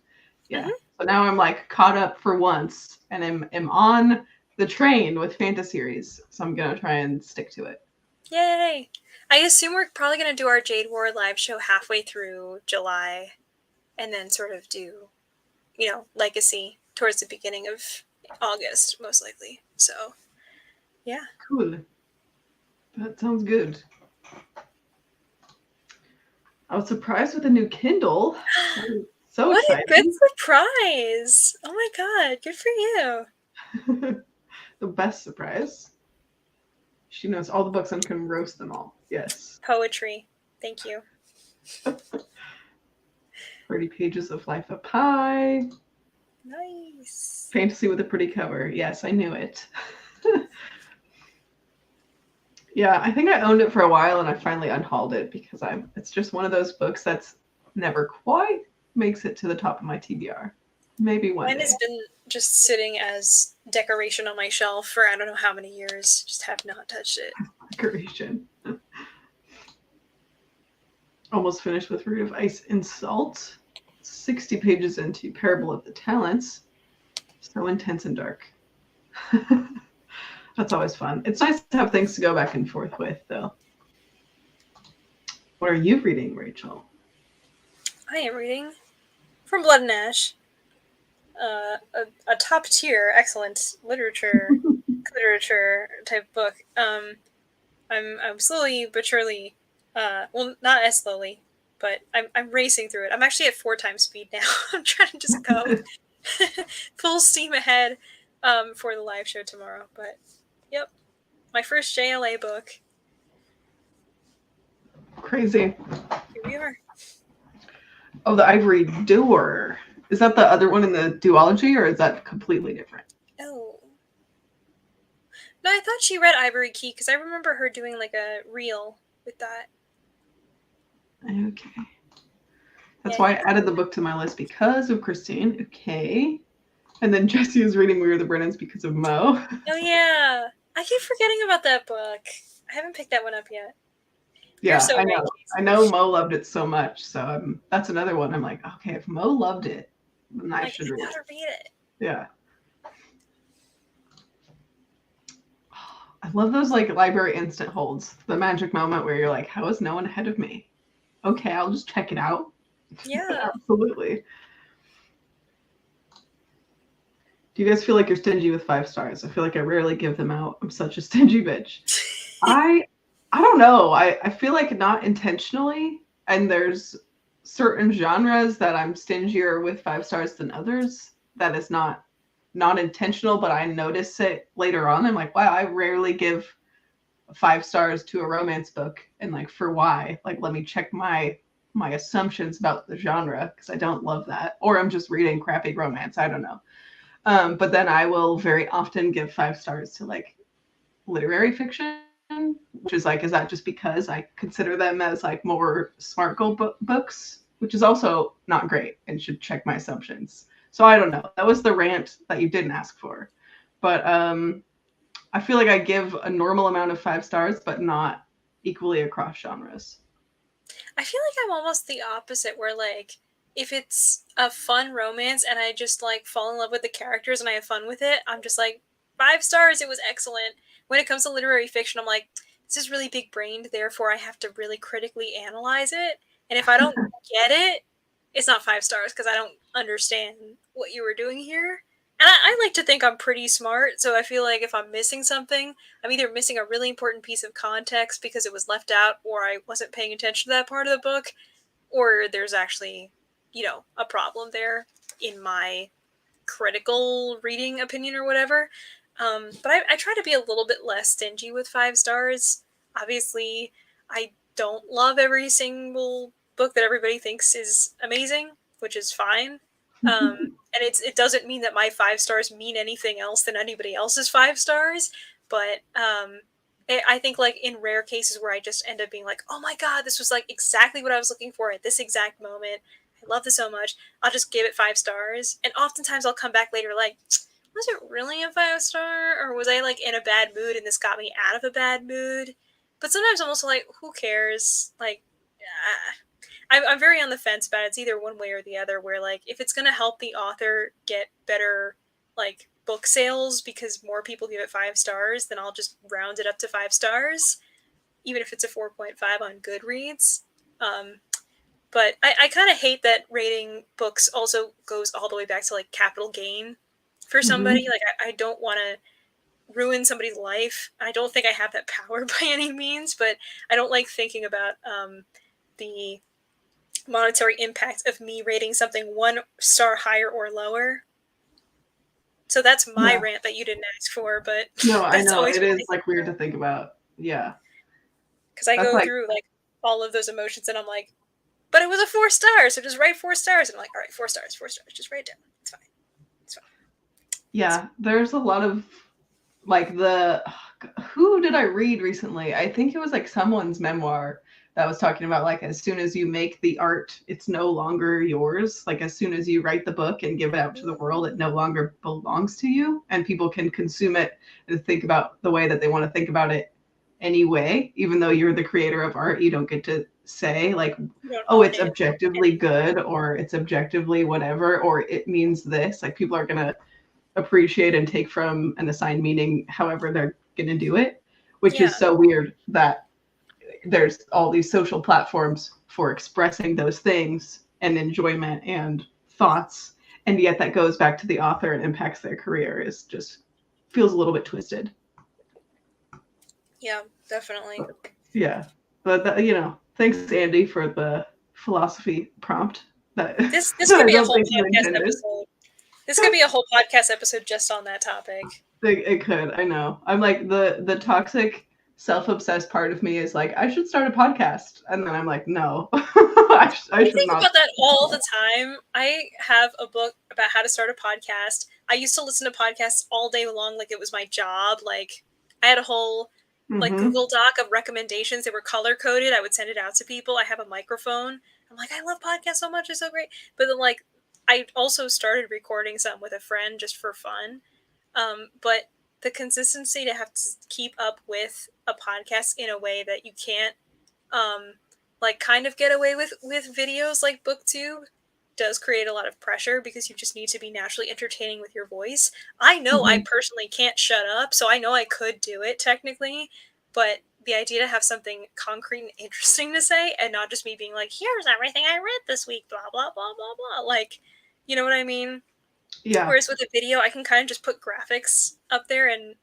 Speaker 1: Yeah. Mm-hmm. So now I'm caught up for once, and am on the train with Fantaseries. So I'm gonna try and stick to it.
Speaker 2: Yay! I assume we're probably gonna do our Jade War live show halfway through July, and then sort of do, Legacy towards the beginning of August, most likely. So, yeah.
Speaker 1: Cool. That sounds good. I was surprised with a new Kindle. So excited.
Speaker 2: What a good surprise. Oh my god, good for you.
Speaker 1: The best surprise. She knows all the books and can roast them all. Yes.
Speaker 2: Poetry. Thank you.
Speaker 1: 30 pages of Life of Pi.
Speaker 2: Nice.
Speaker 1: Fantasy with a pretty cover. Yes, I knew it. Yeah, I think I owned it for a while and I finally unhauled it because it's just one of those books that's never quite makes it to the top of my TBR. Maybe one day.
Speaker 2: Mine has been just sitting as decoration on my shelf for I don't know how many years. Just have not touched it.
Speaker 1: Decoration. Almost finished with Root of Ice and Salt. 60 pages into Parable of the Talents. So intense and dark. That's always fun. It's nice to have things to go back and forth with, though. What are you reading, Rachel?
Speaker 2: I am reading From Blood and Ash. a top tier, excellent literature type book. I'm slowly but surely, well, not as slowly, but I'm racing through it. I'm actually at 4 times speed now. I'm trying to just go full steam ahead for the live show tomorrow. But yep, my first JLA book.
Speaker 1: Crazy.
Speaker 2: Here we are.
Speaker 1: Oh, the Ivory Doer. Is that the other one in the duology, or is that completely different?
Speaker 2: Oh. No, I thought she read Ivory Key because I remember her doing like a reel with that.
Speaker 1: Okay. That's why I added the book to my list because of Christine. Okay. And then Jessie is reading We Are the Brennans because of Mo.
Speaker 2: Oh, yeah. I keep forgetting about that book. I haven't picked that one up yet.
Speaker 1: Yeah,
Speaker 2: so
Speaker 1: I know.
Speaker 2: right,
Speaker 1: I know Mo loved it so much. So that's another one. I'm like, okay, if Mo loved it, then I should read it.
Speaker 2: I gotta read it.
Speaker 1: Yeah. I love those like library instant holds. The magic moment where you're like, how is no one ahead of me? Okay, I'll just check it out.
Speaker 2: Yeah.
Speaker 1: Absolutely. Do you guys feel like you're stingy with 5 stars? I feel like I rarely give them out. I'm such a stingy bitch. I don't know. I feel like not intentionally. And there's certain genres that I'm stingier with 5 stars than others. That is not intentional, but I notice it later on. I'm like, wow, I rarely give 5 stars to a romance book. And like, for why? Like, let me check my assumptions about the genre because I don't love that. Or I'm just reading crappy romance. I don't know. But then I will very often give 5 stars to like literary fiction, which is like, is that just because I consider them as like more smart girl books, which is also not great and should check my assumptions. So I don't know. That was the rant that you didn't ask for. But I feel like I give a normal amount of 5 stars, but not equally across genres.
Speaker 2: I feel like I'm almost the opposite, where like if it's a fun romance and I just like fall in love with the characters and I have fun with it, I'm just like 5 stars. It was excellent. When it comes to literary fiction, I'm like, this is really big brained, therefore I have to really critically analyze it. And if I don't get it, it's not 5 stars because I don't understand what you were doing here. And I like to think I'm pretty smart, so I feel like if I'm missing something, I'm either missing a really important piece of context because it was left out, or I wasn't paying attention to that part of the book, or there's actually, a problem there in my critical reading opinion or whatever. But I try to be a little bit less stingy with 5 stars. Obviously, I don't love every single book that everybody thinks is amazing, which is fine. And it doesn't mean that my 5 stars mean anything else than anybody else's 5 stars. But I think like in rare cases where I just end up being like, oh my God, this was like exactly what I was looking for at this exact moment. I love this so much. I'll just give it 5 stars. And oftentimes I'll come back later like, was it really a 5 star? Or was I like in a bad mood and this got me out of a bad mood? But sometimes I'm also like, who cares? Like, I'm very on the fence about it. It's either one way or the other, where like if it's going to help the author get better like book sales because more people give it 5 stars, then I'll just round it up to 5 stars, even if it's a 4.5 on Goodreads. But I kind of hate that rating books also goes all the way back to like capital gain for somebody. Like I don't want to ruin somebody's life. I don't think I have that power by any means, but I don't like thinking about the monetary impact of me rating something 1 star higher or lower. So that's my rant that you didn't ask for, but
Speaker 1: no, I know it is like weird to think about. Yeah,
Speaker 2: because I go through like all of those emotions and I'm like, but it was a 4 stars, so just write 4 stars. And I'm like, all right, 4 stars, just write it down. It's fine.
Speaker 1: Yeah, there's a lot of like who did I read recently? I think it was like someone's memoir that was talking about like as soon as you make the art, it's no longer yours. Like as soon as you write the book and give it out to the world, it no longer belongs to you, and people can consume it and think about the way that they want to think about it anyway. Even though you're the creator of art, you don't get to say like, oh, it's objectively good or it's objectively whatever, or it means this. Like people are gonna appreciate and take from and assign meaning however they're gonna do it, which is so weird that there's all these social platforms for expressing those things and enjoyment and thoughts, and yet that goes back to the author and impacts their career is just feels a little bit twisted.
Speaker 2: Yeah, definitely.
Speaker 1: Yeah, but that, you know, thanks Andy for the philosophy prompt.
Speaker 2: This could be a whole podcast
Speaker 1: intended.
Speaker 2: episode. This could be a whole podcast episode just on that topic.
Speaker 1: It could. I know. I'm like the toxic, self-obsessed part of me is like, I should start a podcast, and then I'm like, no, I should
Speaker 2: think
Speaker 1: not.
Speaker 2: about that all the time. I have a book about how to start a podcast. I used to listen to podcasts all day long, like it was my job. Like I had a whole like Google Doc of recommendations. They were color coded. I would send it out to people. I have a microphone. I'm like, I love podcasts so much. It's so great. But then like I also started recording some with a friend just for fun. But the consistency to have to keep up with a podcast in a way that you can't like kind of get away with videos like BookTube does create a lot of pressure because you just need to be naturally entertaining with your voice. I know I personally can't shut up, so I know I could do it technically, but the idea to have something concrete and interesting to say and not just me being like, here's everything I read this week, blah, blah, blah, blah, blah. Like, you know what I mean?
Speaker 1: Yeah.
Speaker 2: Whereas with a video, I can kind of just put graphics up there, and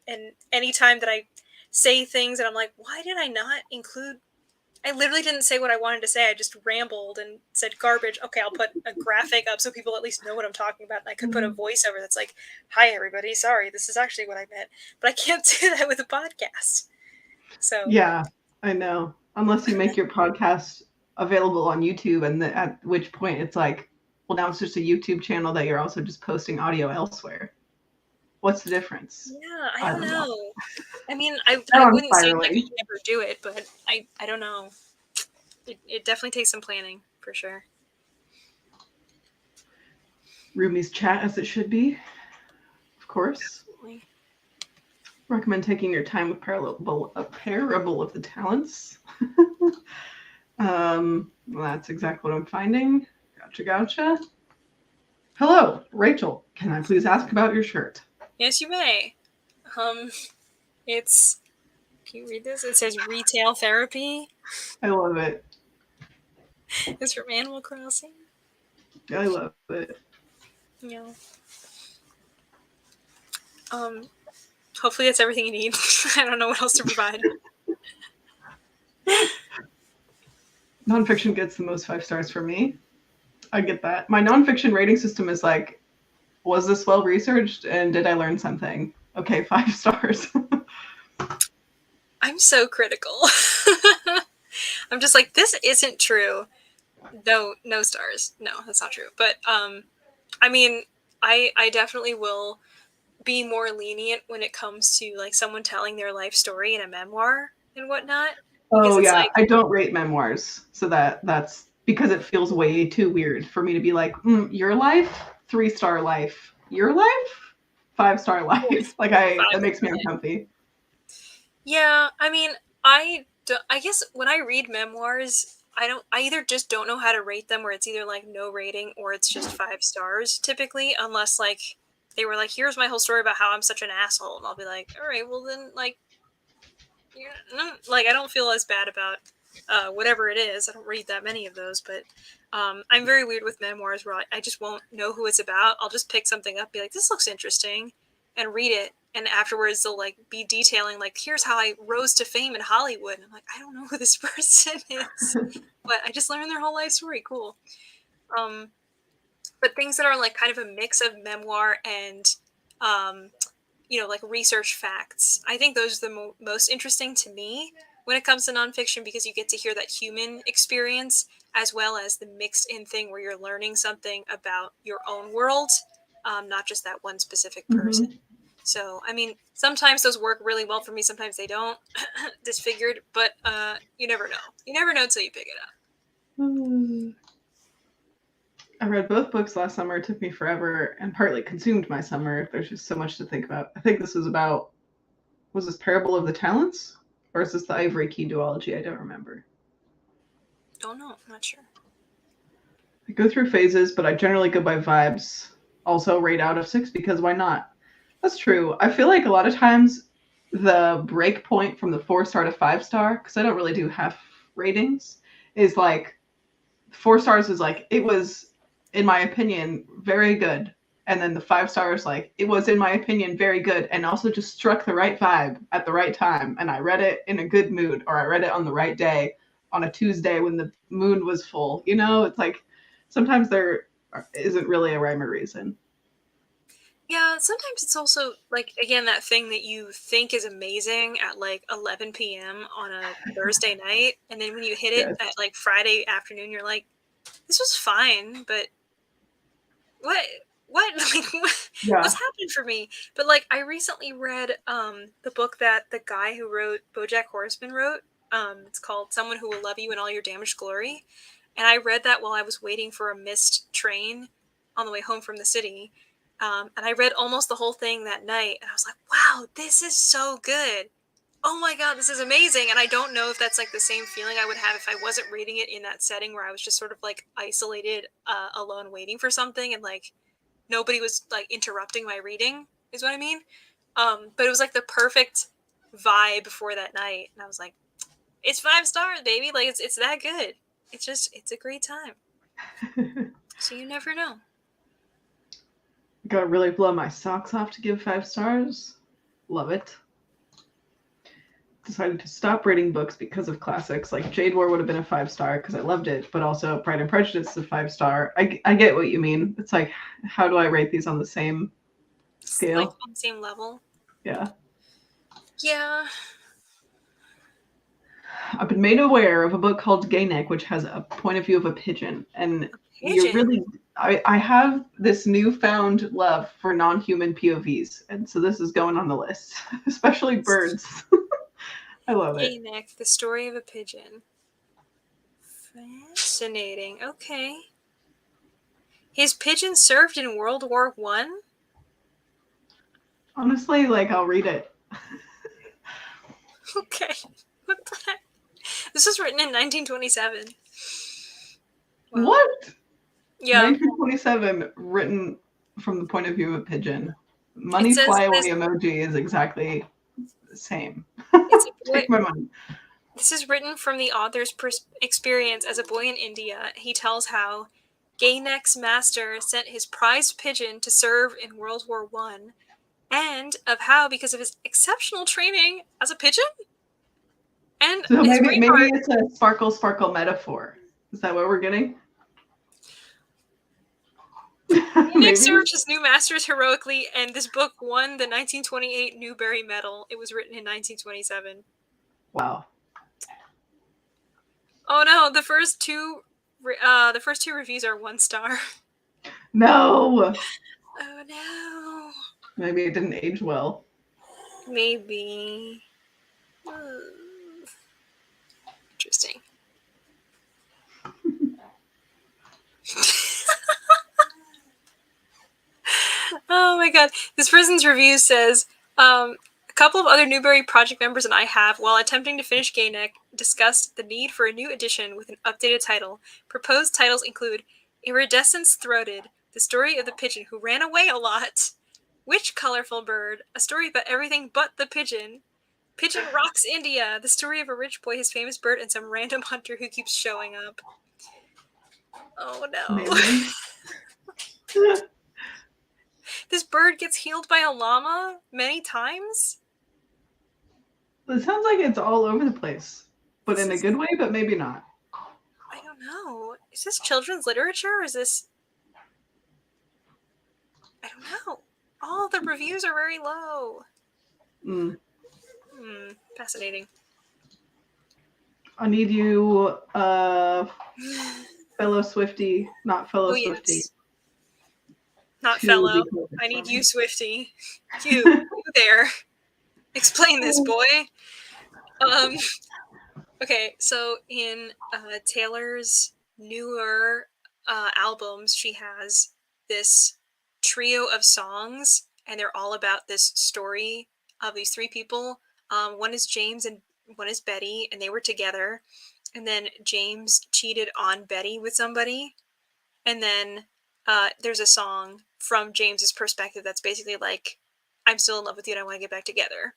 Speaker 2: anytime that I say things and I'm like, why did I not include? I literally didn't say what I wanted to say. I just rambled and said garbage. Okay, I'll put a graphic up so people at least know what I'm talking about. And I could put a voiceover that's like, hi, everybody. Sorry, this is actually what I meant. But I can't do that with a podcast. So
Speaker 1: yeah, I know. Unless you make your podcast available on YouTube, and at which point it's like, well, now it's just a YouTube channel that you're also just posting audio elsewhere. What's the difference?
Speaker 2: Yeah, I don't know. I mean, I wouldn't say like I could never do it, but I don't know. It definitely takes some planning, for sure.
Speaker 1: Rumi's chat as it should be, of course.
Speaker 2: Absolutely.
Speaker 1: Recommend taking your time with a parable of the talents. Well, that's exactly what I'm finding. Gotcha. Hello, Rachel. Can I please ask about your shirt?
Speaker 2: Yes, you may. It's. Can you read this? It says retail therapy.
Speaker 1: I love it.
Speaker 2: It's from Animal Crossing.
Speaker 1: I love it.
Speaker 2: Yeah. Hopefully that's everything you need. I don't know what else to provide.
Speaker 1: Nonfiction gets the most 5 stars for me. I get that. My nonfiction rating system is like, was this well researched and did I learn something? Okay, 5 stars.
Speaker 2: I'm so critical. I'm just like, this isn't true. No stars. No, that's not true. But I mean, I definitely will be more lenient when it comes to like someone telling their life story in a memoir and whatnot.
Speaker 1: Oh yeah, like, I don't rate memoirs, so that's because it feels way too weird for me to be like, your life, 3-star life, your life, 5-star life. Like that makes me uncomfy.
Speaker 2: Yeah, I mean, I guess when I read memoirs, I either just don't know how to rate them, where it's either like no rating or it's just 5 stars typically, unless like they were like, here's my whole story about how I'm such an asshole, and I'll be like, all right, well then like I don't feel as bad about whatever it is. I don't read that many of those, but I'm very weird with memoirs where I just won't know who it's about. I'll just pick something up, be like, this looks interesting, and read it. And afterwards they'll like be detailing like, here's how I rose to fame in Hollywood. And I'm like, I don't know who this person is, but I just learned their whole life story. Cool. But things that are like kind of a mix of memoir and like research facts, I think those are the most interesting to me when it comes to nonfiction, because you get to hear that human experience as well as the mixed in thing where you're learning something about your own world, not just that one specific person. Mm-hmm. So, I mean, sometimes those work really well for me. Sometimes they don't. Disfigured, but you never know. You never know until you pick it up.
Speaker 1: I read both books last summer. It took me forever and partly consumed my summer. There's just so much to think about. I think this was this Parable of the Talents? Or is this the Ivory Key duology? I don't remember.
Speaker 2: Don't know. I'm not sure.
Speaker 1: I go through phases, but I generally go by vibes. Also rate out of 6 because why not? That's true. I feel like a lot of times the break point from the 4-star to 5-star, because I don't really do half ratings, is like 4 stars is like, it was in my opinion, very good. And then the 5 stars, like, it was, in my opinion, very good, and also just struck the right vibe at the right time. And I read it in a good mood, or I read it on the right day, on a Tuesday when the moon was full. You know, it's like sometimes there isn't really a rhyme or reason.
Speaker 2: Yeah, sometimes it's also like, again, that thing that you think is amazing at like 11 p.m. on a Thursday night, and then when you hit it
Speaker 1: Yes.
Speaker 2: at like Friday afternoon, you're like, this was fine, but what like what's
Speaker 1: Yeah.
Speaker 2: happened for me? But like, I recently read the book that the guy who wrote BoJack Horseman wrote. It's called Someone Who Will Love You in All Your Damaged Glory, and I read that while I was waiting for a missed train on the way home from the city. And I read almost the whole thing that night, and I was like, wow, this is so good. Oh my god, this is amazing. And I don't know if that's like the same feeling I would have if I wasn't reading it in that setting where I was just sort of like isolated, alone, waiting for something, and like nobody was like interrupting my reading, is what I mean. But it was like the perfect vibe for that night, and I was like, it's 5 stars, baby. Like it's that good. It's a great time. So you never know.
Speaker 1: Gotta really blow my socks off to give 5 stars. Love it. Decided to stop reading books because of classics. Like Jade War would have been a 5 star because I loved it, but also Pride and Prejudice is a 5 star. I get what you mean. It's like, how do I rate these on the same
Speaker 2: Like
Speaker 1: scale?
Speaker 2: on the same level.
Speaker 1: Yeah.
Speaker 2: Yeah.
Speaker 1: I've been made aware of a book called Gay Neck, which has a point of view of a pigeon. And you're
Speaker 2: Pigeon.
Speaker 1: really, I have this newfound love for non human POVs. And so this is going on the list, especially birds. I love
Speaker 2: Gay
Speaker 1: it.
Speaker 2: Neck, the story of a pigeon. Fascinating. Okay. His pigeon served in World War One.
Speaker 1: Honestly, like, I'll read it.
Speaker 2: Okay. What the heck? This was written in 1927. Wow.
Speaker 1: What?
Speaker 2: Yeah.
Speaker 1: 1927, written from the point of view of a pigeon.
Speaker 2: It
Speaker 1: Money
Speaker 2: says
Speaker 1: fly away
Speaker 2: this.
Speaker 1: emoji is exactly the same.
Speaker 2: It's a boy.
Speaker 1: Take my money.
Speaker 2: This is written from the author's experience as a boy in India. He tells how Gayneck's master sent his prized pigeon to serve in World War One, and of how, because of his exceptional training as a pigeon and
Speaker 1: So
Speaker 2: his
Speaker 1: maybe
Speaker 2: great
Speaker 1: maybe
Speaker 2: heart,
Speaker 1: it's a sparkle sparkle metaphor. Is that what we're getting?
Speaker 2: Gayneck
Speaker 1: Maybe.
Speaker 2: served his new masters heroically, and this book won the 1928 Newbery Medal. It was written in 1927.
Speaker 1: Wow.
Speaker 2: Oh no, the first two reviews are 1 star.
Speaker 1: No.
Speaker 2: Oh no.
Speaker 1: Maybe it didn't age well.
Speaker 2: Maybe. Interesting. Oh my god. This person's review says, a couple of other Newbery Project members and I have, while attempting to finish Gayneck, discussed the need for a new edition with an updated title. Proposed titles include Iridescence Throated, The Story of the Pigeon Who Ran Away a Lot, Which Colorful Bird, A Story About Everything But the Pigeon, Pigeon Rocks India, The Story of a Rich Boy, His Famous Bird, and Some Random Hunter Who Keeps Showing Up. Oh no.
Speaker 1: Amazing.
Speaker 2: This bird gets healed by a llama many times?
Speaker 1: It sounds like it's all over the place, but in a good way, but maybe not.
Speaker 2: I don't know. Is this children's literature or is this... I don't know. All the reviews are very low.
Speaker 1: Mm.
Speaker 2: Fascinating.
Speaker 1: I need you, fellow Swifty, not fellow
Speaker 2: Oh
Speaker 1: Swifty,
Speaker 2: yes. Not
Speaker 1: to
Speaker 2: fellow.
Speaker 1: decode
Speaker 2: I
Speaker 1: it
Speaker 2: need
Speaker 1: for
Speaker 2: you,
Speaker 1: me.
Speaker 2: Swifty. You there. Explain this, boy. Okay, so in Taylor's newer albums, she has this trio of songs, and they're all about this story of these three people. One is James and one is Betty, and they were together. And then James cheated on Betty with somebody. And then there's a song from James's perspective that's basically like, I'm still in love with you and I want to get back together.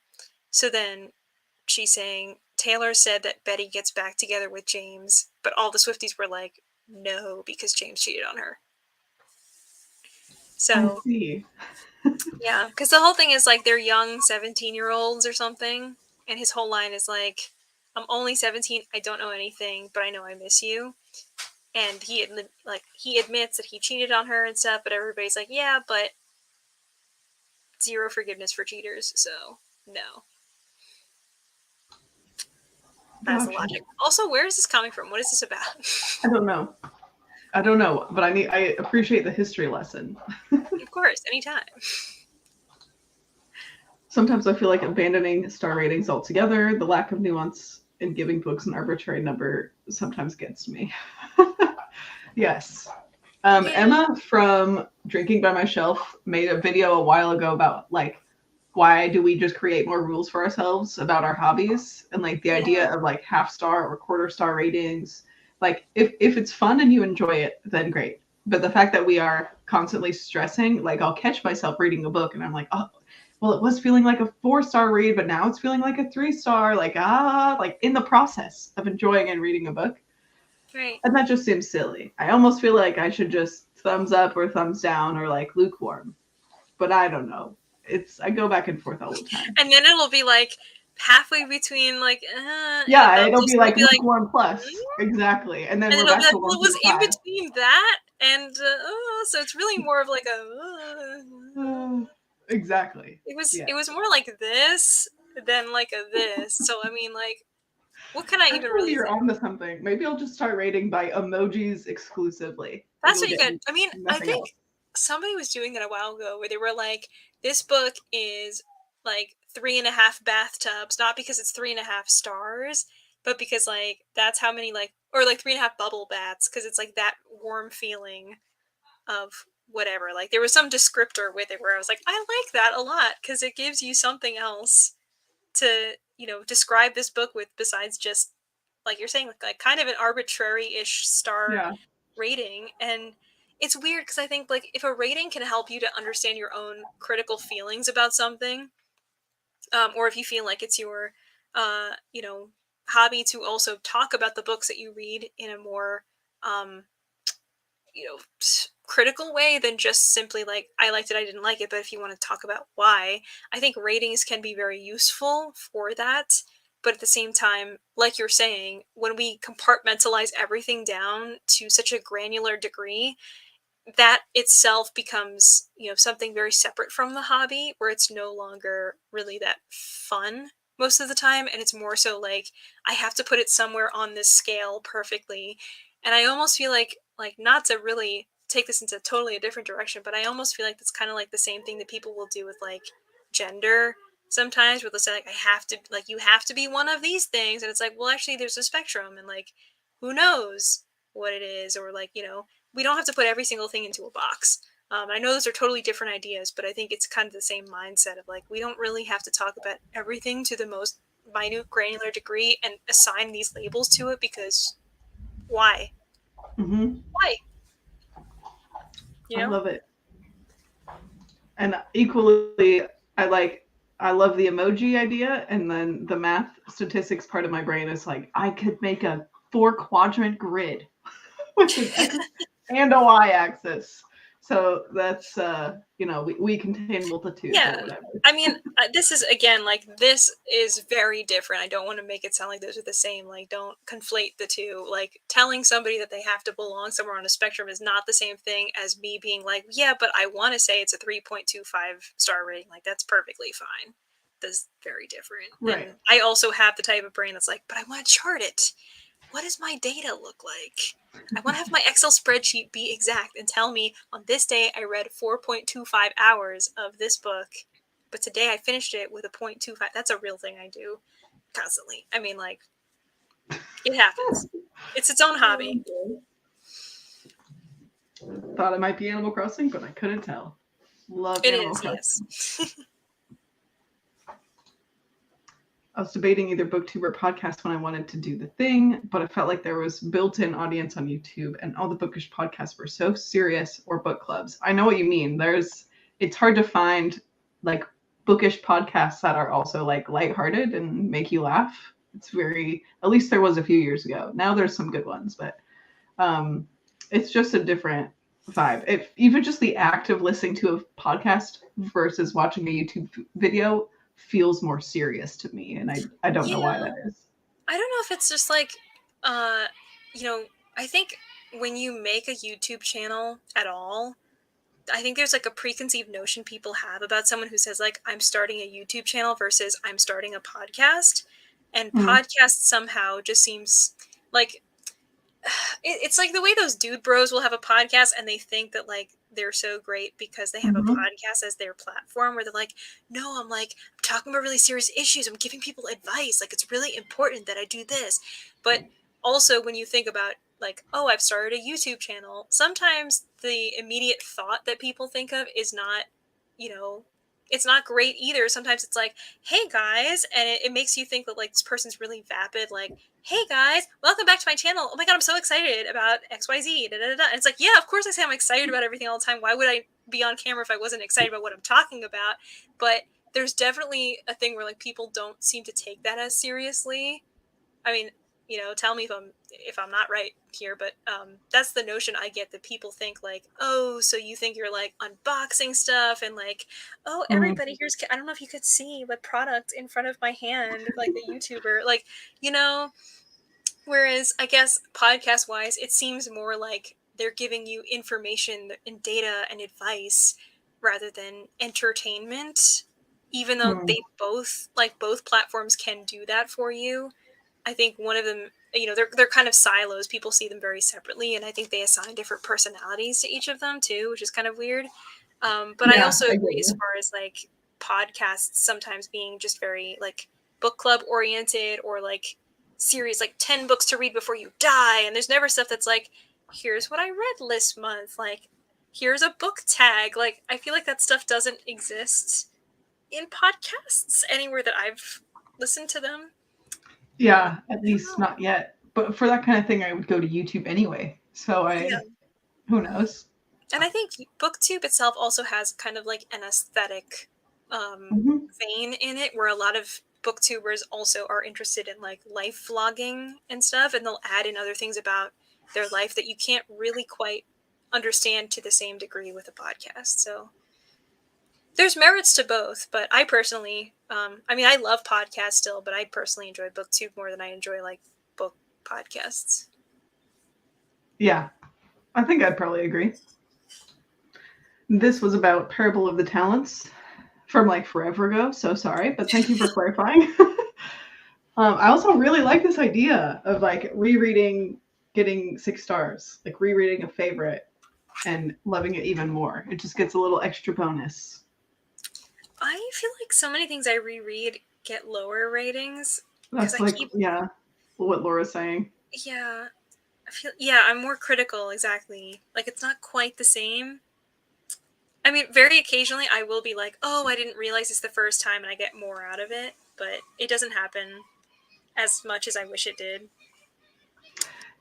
Speaker 2: So then she's saying, Taylor said that Betty gets back together with James, but all the Swifties were like, no, because James cheated on her. So
Speaker 1: see.
Speaker 2: yeah, because the whole thing is like they're young 17-year-olds or something, and his whole line is like, "I'm only 17. I don't know anything, but I know I miss you." And he admits that he cheated on her and stuff, but everybody's like, "Yeah, but zero forgiveness for cheaters." So no, that's the
Speaker 1: Gotcha.
Speaker 2: logic. Also, where is this coming from? What is this about?
Speaker 1: I don't know, but I appreciate the history lesson.
Speaker 2: Of course, anytime.
Speaker 1: Sometimes I feel like abandoning star ratings altogether, the lack of nuance in giving books an arbitrary number sometimes gets me. Yes.
Speaker 2: Yeah.
Speaker 1: Emma from Drinking by My Shelf made a video a while ago about like why do we just create more rules for ourselves about our hobbies and like the idea of like half star or quarter star ratings. Like if it's fun and you enjoy it, then great. But the fact that we are constantly stressing, like I'll catch myself reading a book and I'm like, oh, well, it was feeling like a 4-star read, but now it's feeling like a 3-star, like in the process of enjoying and reading a book.
Speaker 2: Right.
Speaker 1: And that just seems silly. I almost feel like I should just thumbs up or thumbs down or like lukewarm. But I don't know. I go back and forth all the time.
Speaker 2: And then it'll be like halfway between like
Speaker 1: Yeah,
Speaker 2: and
Speaker 1: it'll be like
Speaker 2: be like,
Speaker 1: lukewarm plus. Exactly. And then
Speaker 2: and
Speaker 1: we're
Speaker 2: it'll be
Speaker 1: back
Speaker 2: like,
Speaker 1: to
Speaker 2: well, it was in
Speaker 1: 1.5.
Speaker 2: between that and so it's really more of like
Speaker 1: Exactly.
Speaker 2: it
Speaker 1: Yeah.
Speaker 2: was more like this than like a this. So I mean, like, what can I even
Speaker 1: Actually,
Speaker 2: really
Speaker 1: you're
Speaker 2: say?
Speaker 1: onto something. Maybe I'll just start rating by emojis exclusively.
Speaker 2: That's
Speaker 1: It'll
Speaker 2: what you
Speaker 1: get
Speaker 2: get. I mean, I
Speaker 1: nothing
Speaker 2: think
Speaker 1: else.
Speaker 2: somebody was doing that a while ago where they were like, this book is like 3.5 bathtubs, not because it's 3.5 stars, but because like that's how many like or like 3.5 bubble baths because it's like that warm feeling of whatever. Like there was some descriptor with it where I was like, I like that a lot because it gives you something else to describe this book with besides just like you're saying like kind of an arbitrary-ish star
Speaker 1: Yeah.
Speaker 2: rating. And it's weird because I think like if a rating can help you to understand your own critical feelings about something, or if you feel like it's your hobby to also talk about the books that you read in a more um, critical way than just simply like I liked it, I didn't like it. But if you want to talk about why, I think ratings can be very useful for that. But at the same time, like you're saying, when we compartmentalize everything down to such a granular degree, that itself becomes something very separate from the hobby, where it's no longer really that fun most of the time, and it's more so like I have to put it somewhere on this scale perfectly. And I almost feel like not to really take this into totally a different direction, but I almost feel like that's kind of like the same thing that people will do with like gender sometimes, where they'll say like I have to like you have to be one of these things, and it's like, well, actually there's a spectrum, and like who knows what it is, or like we don't have to put every single thing into a box. I know those are totally different ideas, but I think it's kind of the same mindset of like we don't really have to talk about everything to the most minute granular degree and assign these labels to it, because why?
Speaker 1: Hmm.
Speaker 2: Why?
Speaker 1: I love it. And equally, I love the emoji idea, and then the math statistics part of my brain is like I could make a 4-quadrant grid with an X and a Y axis. So that's we contain multitudes
Speaker 2: Yeah.
Speaker 1: or whatever.
Speaker 2: I mean, this is again like this is very different. I don't want to make it sound like those are the same. Like, don't conflate the two. Like, telling somebody that they have to belong somewhere on a spectrum is not the same thing as me being like, yeah, but I want to say it's a 3.25 star rating. Like, that's perfectly fine. That's very different.
Speaker 1: Right.
Speaker 2: And I also have the type of brain that's like, but I want to chart it. What does my data look like? I want to have my Excel spreadsheet be exact and tell me on this day I read 4.25 hours of this book, but today I finished it with a 0.25. That's a real thing I do constantly. I mean, like, it happens. It's its own hobby.
Speaker 1: Thought it might be Animal Crossing, but I couldn't tell. Love
Speaker 2: It
Speaker 1: Animal
Speaker 2: is,
Speaker 1: Crossing.
Speaker 2: yes.
Speaker 1: I was debating either booktube or podcast when I wanted to do the thing, but I felt like there was built-in audience on YouTube, and all the bookish podcasts were so serious, or book clubs. I know what you mean. It's hard to find like bookish podcasts that are also like lighthearted and make you laugh. At least there was a few years ago. Now there's some good ones, but it's just a different vibe. If even just the act of listening to a podcast versus watching a YouTube video feels more serious to me, and I don't know why that is.
Speaker 2: I don't know if it's just like, uh, I think when you make a YouTube channel at all, I think there's like a preconceived notion people have about someone who says like I'm starting a YouTube channel versus I'm starting a podcast, and podcast somehow just seems like it's like the way those dude bros will have a podcast and they think that like they're so great because they have a podcast as their platform where they're like, no, I'm talking about really serious issues. I'm giving people advice. Like it's really important that I do this. But also when you think about like, oh, I've started a YouTube channel, sometimes the immediate thought that people think of is not, you know, it's not great either. Sometimes it's like, hey guys, and it makes you think that like this person's really vapid, like, hey guys, welcome back to my channel. Oh my god, I'm so excited about XYZ. Da, da, da, da. And it's like, yeah, of course I say I'm excited about everything all the time. Why would I be on camera if I wasn't excited about what I'm talking about? But there's definitely a thing where like people don't seem to take that as seriously. I mean, tell me if I'm not right here, but that's the notion I get, that people think like, oh, so you think you're like unboxing stuff and like, oh, everybody here's, I don't know if you could see what product in front of my hand, like the YouTuber, like, whereas I guess podcast wise, it seems more like they're giving you information and data and advice rather than entertainment, even though both platforms can do that for you. I think one of them, they're kind of silos. People see them very separately, and I think they assign different personalities to each of them too, which is kind of weird. But I also agree as far as like podcasts sometimes being just very like book club oriented or like series, like 10 books to read before you die, and there's never stuff that's like, here's what I read this month, like here's a book tag. Like I feel like that stuff doesn't exist in podcasts anywhere that I've listened to them.
Speaker 1: Yeah, at least not yet. But for that kind of thing, I would go to YouTube anyway. So who knows?
Speaker 2: And I think BookTube itself also has kind of like an aesthetic vein in it, where a lot of booktubers also are interested in like life vlogging and stuff, and they'll add in other things about their life that you can't really quite understand to the same degree with a podcast. So there's merits to both, but I personally, I love podcasts still, but I personally enjoy BookTube more than I enjoy like book podcasts.
Speaker 1: Yeah, I think I'd probably agree. This was about Parable of the Talents from like forever ago, so sorry, but thank you for clarifying. I also really like this idea of like rereading, getting 6 stars, like rereading a favorite and loving it even more. It just gets a little extra bonus.
Speaker 2: I feel like so many things I reread get lower ratings.
Speaker 1: That's like, what Laura's saying.
Speaker 2: Yeah. I'm more critical, exactly. Like, it's not quite the same. I mean, very occasionally I will be like, oh, I didn't realize this the first time, and I get more out of it, but it doesn't happen as much as I wish it did.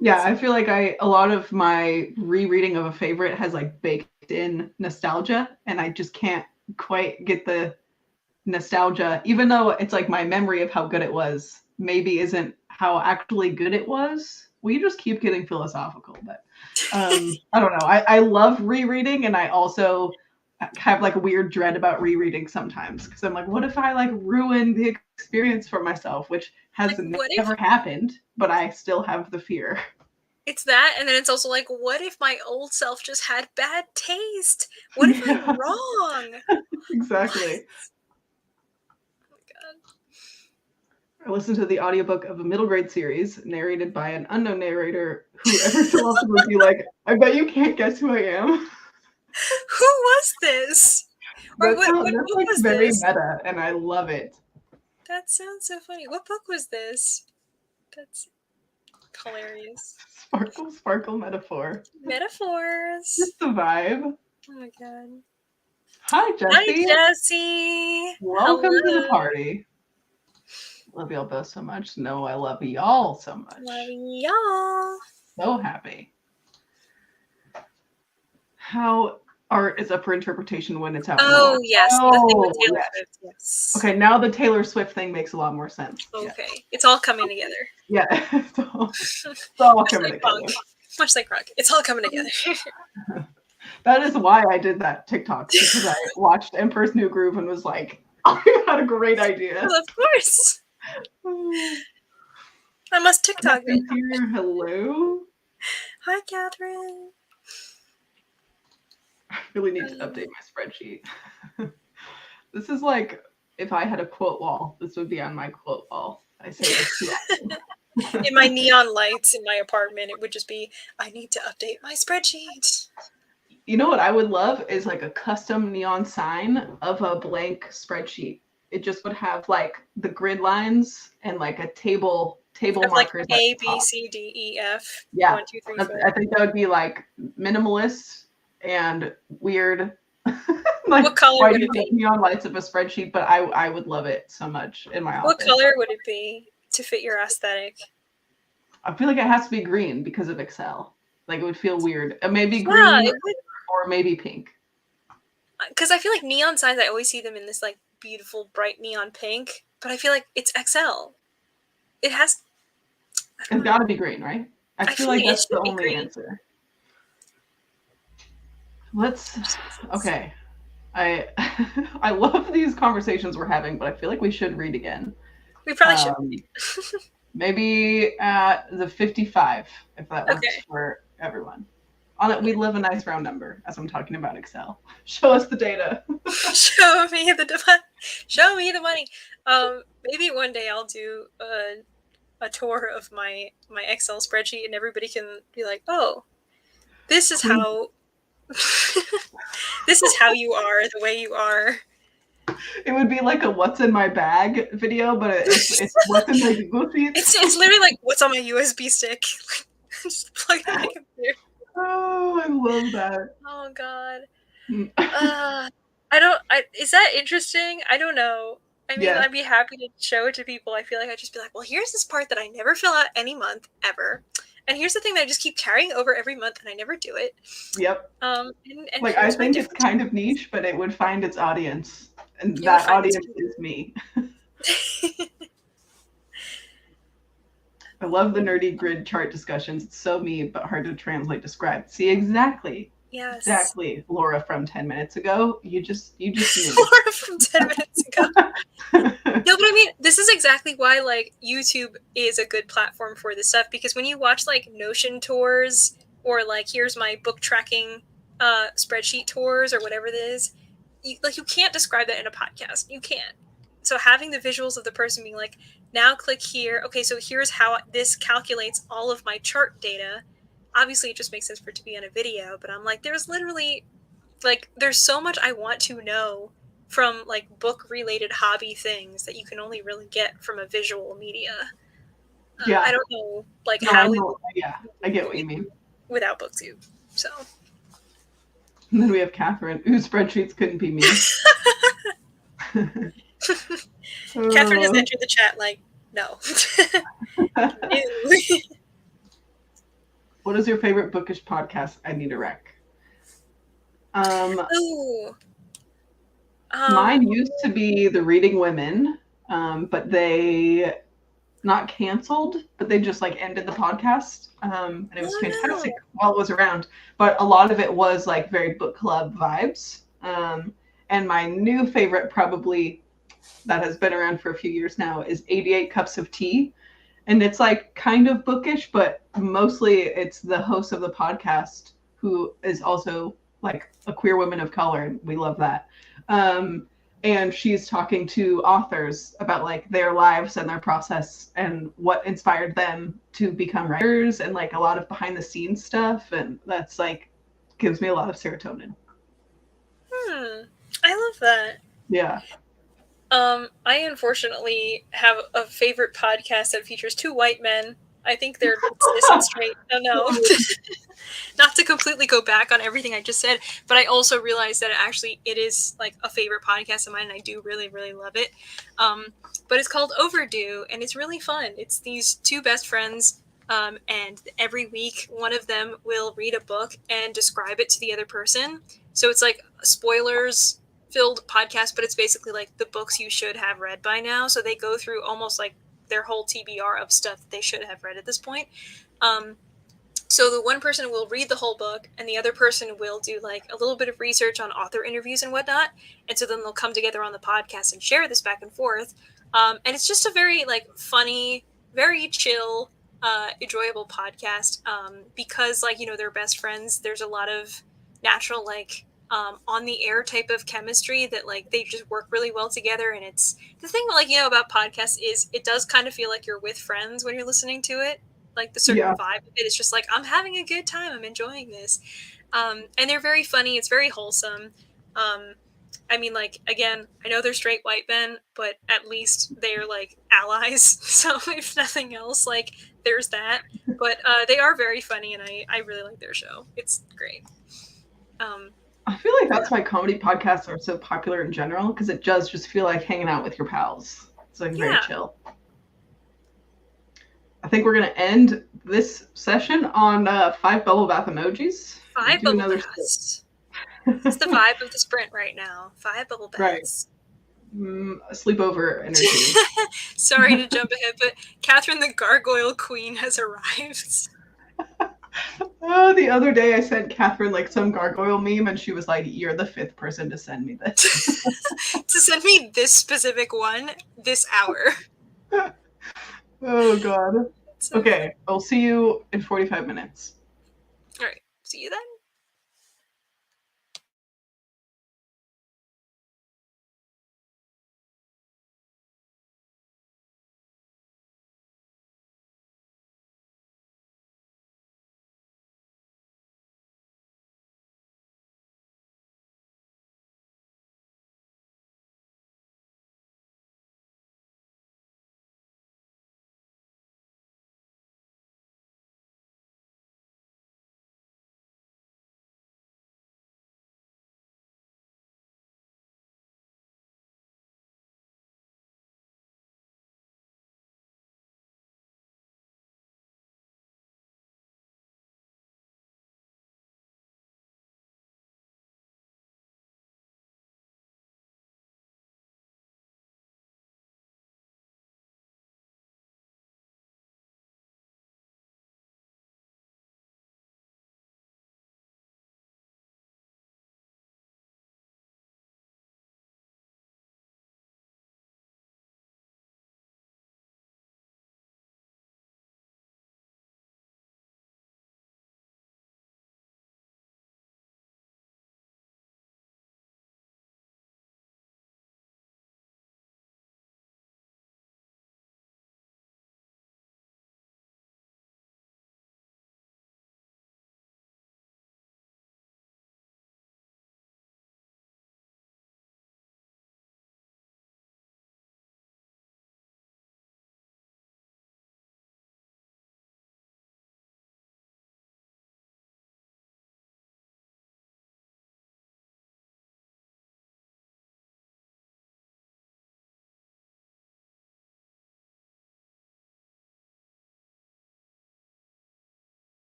Speaker 1: Yeah, I feel like a lot of my rereading of a favorite has like baked in nostalgia, and I just can't quite get the nostalgia, even though it's like my memory of how good it was maybe isn't how actually good it was. We just keep getting philosophical, but I don't know. I love rereading, and I also have like a weird dread about rereading sometimes, because I'm like, what if I like ruin the experience for myself, which has never happened, but I still have the fear.
Speaker 2: It's that, and then it's also like, what if my old self just had bad taste? What if I'm wrong?
Speaker 1: Exactly.
Speaker 2: Oh my god.
Speaker 1: I listened to the audiobook of a middle grade series narrated by an unknown narrator who every so often would be like, I bet you can't guess who I am.
Speaker 2: Who was this? Or
Speaker 1: That's
Speaker 2: what book
Speaker 1: like
Speaker 2: was
Speaker 1: very
Speaker 2: this?
Speaker 1: meta, and I love it.
Speaker 2: That sounds so funny. What book was this? That's hilarious.
Speaker 1: Sparkle, sparkle, metaphor.
Speaker 2: Metaphors.
Speaker 1: Just the vibe.
Speaker 2: Oh my god.
Speaker 1: Hi, Jessie.
Speaker 2: Hi, Jessie.
Speaker 1: Welcome to the party. Love y'all both so much. No, I love y'all so much.
Speaker 2: Love y'all.
Speaker 1: So happy. How art is up for interpretation when it's out?
Speaker 2: Oh, yes. The thing with Taylor Swift, yes.
Speaker 1: Okay, now the Taylor Swift thing makes a lot more sense.
Speaker 2: Okay. Yeah. It's all coming together.
Speaker 1: Yeah. It's all coming together.
Speaker 2: Much like rock. It's all coming together.
Speaker 1: That is why I did that TikTok, because I watched Emperor's New Groove and was like, I had a great idea.
Speaker 2: Well, of course. I must TikTok it.
Speaker 1: Here, hello.
Speaker 2: Hi, Catherine.
Speaker 1: I really need to update my spreadsheet. This is like, if I had a quote wall, this would be on my quote wall. I say this too often.
Speaker 2: In my neon lights in my apartment, it would just be, I need to update my spreadsheet.
Speaker 1: You know what I would love is like a custom neon sign of a blank spreadsheet. It just would have like the grid lines and like a table markers.
Speaker 2: Like A, B, C, D, E, F.
Speaker 1: Yeah.
Speaker 2: 1, 2, 3, 4.
Speaker 1: I think that would be like minimalist and weird.
Speaker 2: Like, what color would it be?
Speaker 1: Neon lights of a spreadsheet, but I would love it so much in my office.
Speaker 2: What color would it be to fit your aesthetic?
Speaker 1: I feel like it has to be green because of Excel. Like, it would feel weird. Maybe green or maybe pink.
Speaker 2: Because I feel like neon signs, I always see them in this like beautiful bright neon pink, but I feel like it's Excel. It has.
Speaker 1: It's got to be green, right? I feel like that's the only answer. Okay. I love these conversations we're having, but I feel like we should read again.
Speaker 2: We probably should.
Speaker 1: Maybe the 55, if that works for everyone. On it, we live a nice round number as I'm talking about Excel. Show us the data.
Speaker 2: Show me the money. Maybe one day I'll do a tour of my Excel spreadsheet, and everybody can be like, "Oh, this is how this is how you are, the way you are."
Speaker 1: It would be like a "What's in my bag" video, but it's what's in my Google Sheets.
Speaker 2: It's literally like, "What's on my USB stick?" Just plug it in my computer.
Speaker 1: Oh, I love that.
Speaker 2: Oh God. Is that interesting? I don't know. I mean, I'd be happy to show it to people. I feel like I'd just be like, well, here's this part that I never fill out any month ever. And here's the thing that I just keep carrying over every month and I never do it.
Speaker 1: Yep.
Speaker 2: And
Speaker 1: like, I think it's kind of niche, but it would find its audience. And that audience is me. I love the nerdy grid chart discussions. It's so me, but hard to translate, describe. See, exactly.
Speaker 2: Yes.
Speaker 1: Exactly. Laura from 10 minutes ago. You just knew.
Speaker 2: Laura from 10 minutes ago. No, but I mean, this is exactly why like YouTube is a good platform for this stuff, because when you watch like Notion tours or like here's my book tracking spreadsheet tours or whatever it is, you can't describe that in a podcast. You can't. So having the visuals of the person being like, now click here. Okay, so here's how this calculates all of my chart data. Obviously, it just makes sense for it to be on a video, but I'm like, there's literally, like, there's so much I want to know from, like, book-related hobby things that you can only really get from a visual media.
Speaker 1: Yeah.
Speaker 2: I don't know, like, how...
Speaker 1: I get what you mean.
Speaker 2: Without BookTube, so...
Speaker 1: And then we have Catherine, whose spreadsheets couldn't be me.
Speaker 2: Catherine has entered the chat like, no.
Speaker 1: What is your favorite bookish podcast? I need a rec. Mine used to be The Reading Women, but they not canceled, but they just like ended the podcast. And it was fantastic while it was around. But a lot of it was like very book club vibes. And my new favorite, probably that has been around for a few years now, is 88 Cups of Tea. And it's like kind of bookish, but mostly it's the host of the podcast who is also like a queer woman of color. And we love that. And she's talking to authors about like their lives and their process and what inspired them to become writers and like a lot of behind the scenes stuff. And that's like, gives me a lot of serotonin.
Speaker 2: I love that.
Speaker 1: Yeah.
Speaker 2: I unfortunately have a favorite podcast that features two white men. I think they're cis and straight. Oh no. Not to completely go back on everything I just said, but I also realized that it is like a favorite podcast of mine and I do really, really love it. But it's called Overdue and it's really fun. It's these two best friends, and every week one of them will read a book and describe it to the other person. So it's like spoilers filled podcast, but it's basically like the books you should have read by now. So they go through almost like their whole TBR of stuff they should have read at this point. So the one person will read the whole book, and the other person will do like a little bit of research on author interviews and whatnot. And so then they'll come together on the podcast and share this back and forth. And it's just a very like funny, very chill, enjoyable podcast, because like they're best friends. There's a lot of natural like on the air type of chemistry that like they just work really well together. And it's the thing like about podcasts is it does kind of feel like you're with friends when you're listening to it, like the certain
Speaker 1: Yeah.
Speaker 2: vibe of it is just like I'm having a good time, I'm enjoying this. And they're very funny, it's very wholesome. I mean, like, again, I know they're straight white men, but at least they're like allies. So if nothing else, like there's that. But they are very funny, and I really like their show. It's great.
Speaker 1: I feel like that's why comedy podcasts are so popular in general, because it does just feel like hanging out with your pals. It's like very
Speaker 2: Yeah.
Speaker 1: chill. I think we're gonna end this session on 5 bubble bath emojis. We'll
Speaker 2: 5
Speaker 1: do
Speaker 2: bubble
Speaker 1: another
Speaker 2: baths. It's the vibe of the sprint right now. 5 bubble
Speaker 1: Right.
Speaker 2: baths.
Speaker 1: Sleepover energy.
Speaker 2: Sorry to jump ahead, but Catherine the Gargoyle Queen has arrived.
Speaker 1: The other day I sent Catherine like some gargoyle meme, and she was like, "You're the 5th person to send me this."
Speaker 2: To send me this specific one this hour.
Speaker 1: Oh god.
Speaker 2: So
Speaker 1: Okay, I'll see you in 45 minutes.
Speaker 2: All right. See you then.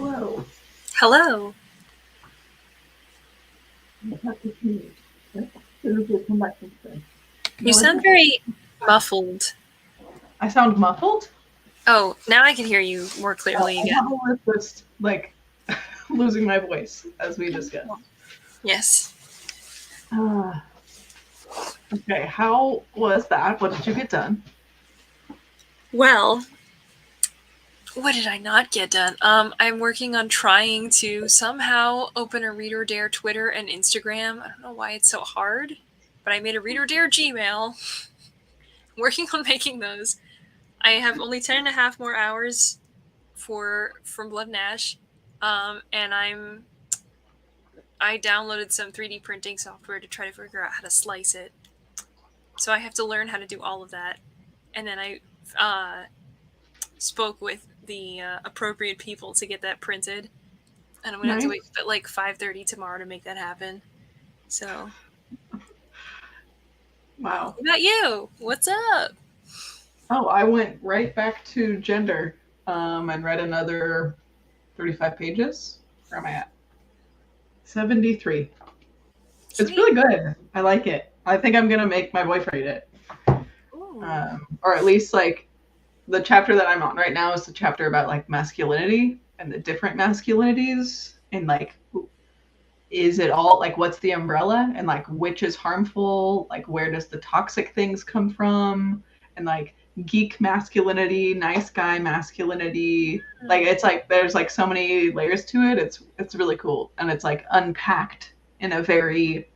Speaker 1: Hello.
Speaker 2: Hello. You sound very muffled.
Speaker 1: I sound muffled?
Speaker 2: Oh, now I can hear you more clearly again.
Speaker 1: I was just like losing my voice as we discussed.
Speaker 2: Yes.
Speaker 1: Okay, how was that? What did you get done?
Speaker 2: Well, what did I not get done? I'm working on trying to somehow open a Read or Dare Twitter and Instagram. I don't know why it's so hard, but I made a Read or Dare Gmail. Working on making those. I have only 10 and a half more hours from Blood and Ash, and I downloaded some 3D printing software to try to figure out how to slice it. So I have to learn how to do all of that, and then I spoke with the appropriate people to get that printed, and I'm gonna have to wait at like 5:30 tomorrow to make that happen. So,
Speaker 1: Wow.
Speaker 2: what about you? What's up?
Speaker 1: Oh, I went right back to gender and read another 35 pages. Where am I at? 73.
Speaker 2: Sweet.
Speaker 1: It's really good. I like it. I think I'm going to make my boyfriend read it. Or at least like the chapter that I'm on right now is the chapter about like masculinity and the different masculinities and like is it all like what's the umbrella and like which is harmful, like where does the toxic things come from, and like geek masculinity, nice guy masculinity, like it's like there's like so many layers to it. It's really cool, and it's like unpacked in a very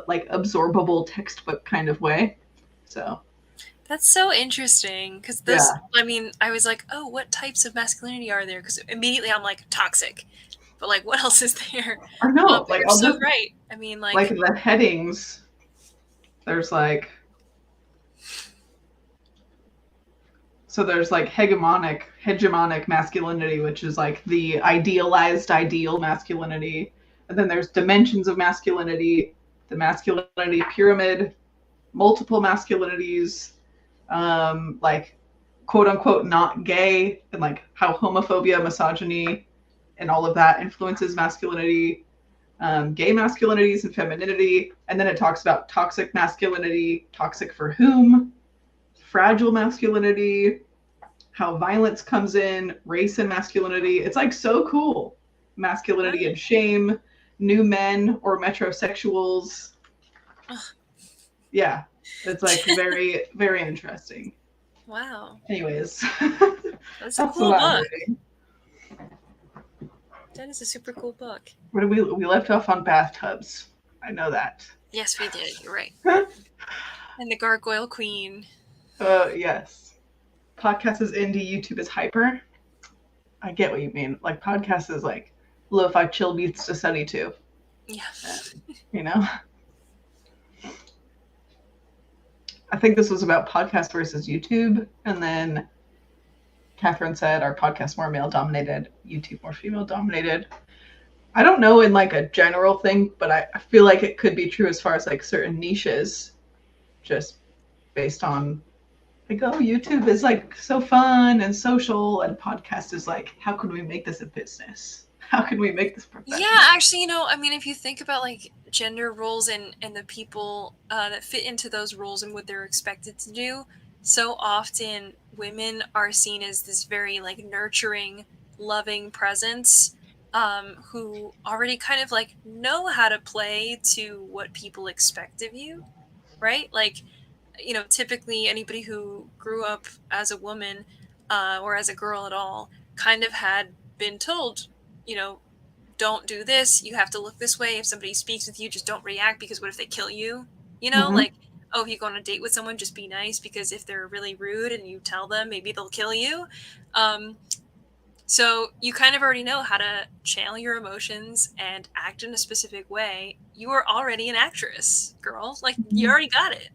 Speaker 1: like absorbable textbook kind of way. So
Speaker 2: that's so interesting because those. Yeah. I mean, I was like, oh, what types of masculinity are there? Because immediately I'm like toxic, but like, what else is there?
Speaker 1: I know, like
Speaker 2: you're so right. I mean, like
Speaker 1: the headings. There's like there's like hegemonic masculinity, which is like the idealized ideal masculinity, and then there's dimensions of masculinity, the masculinity pyramid, multiple masculinities, like quote unquote not gay, and like how homophobia, misogyny, and all of that influences masculinity, gay masculinities and femininity, and then it talks about toxic masculinity, toxic for whom, fragile masculinity, how violence comes in, race and masculinity. It's like so cool. Masculinity and shame, new men or metrosexuals. Yeah, it's like very, very interesting.
Speaker 2: Wow.
Speaker 1: Anyways,
Speaker 2: that's a cool book. That is a super cool book.
Speaker 1: What did we left off on bathtubs? I know that.
Speaker 2: Yes, we did. You're right. And the Gargoyle Queen.
Speaker 1: Yes. Podcast is indie, YouTube is hyper. I get what you mean. Like podcast is like lo-fi chill beats to study to.
Speaker 2: Yeah.
Speaker 1: You know? I think this was about podcast versus YouTube, and then Catherine said our podcast more male dominated, YouTube more female dominated. I don't know in like a general thing, but I feel like it could be true as far as like certain niches, just based on like, oh, YouTube is like so fun and social, and podcast is like, how can we make this a business? How can we make this professional?
Speaker 2: Yeah, actually, I mean, if you think about like gender roles and the people that fit into those roles and what they're expected to do, so often women are seen as this very like nurturing, loving presence who already kind of like know how to play to what people expect of you, right? Like, typically anybody who grew up as a woman or as a girl at all kind of had been told, don't do this, you have to look this way, if somebody speaks with you, just don't react, because what if they kill you? Like, oh, if you go on a date with someone, just be nice, because if they're really rude and you tell them, maybe they'll kill you. So you kind of already know how to channel your emotions and act in a specific way. You are already an actress, girl. Like, you already got it.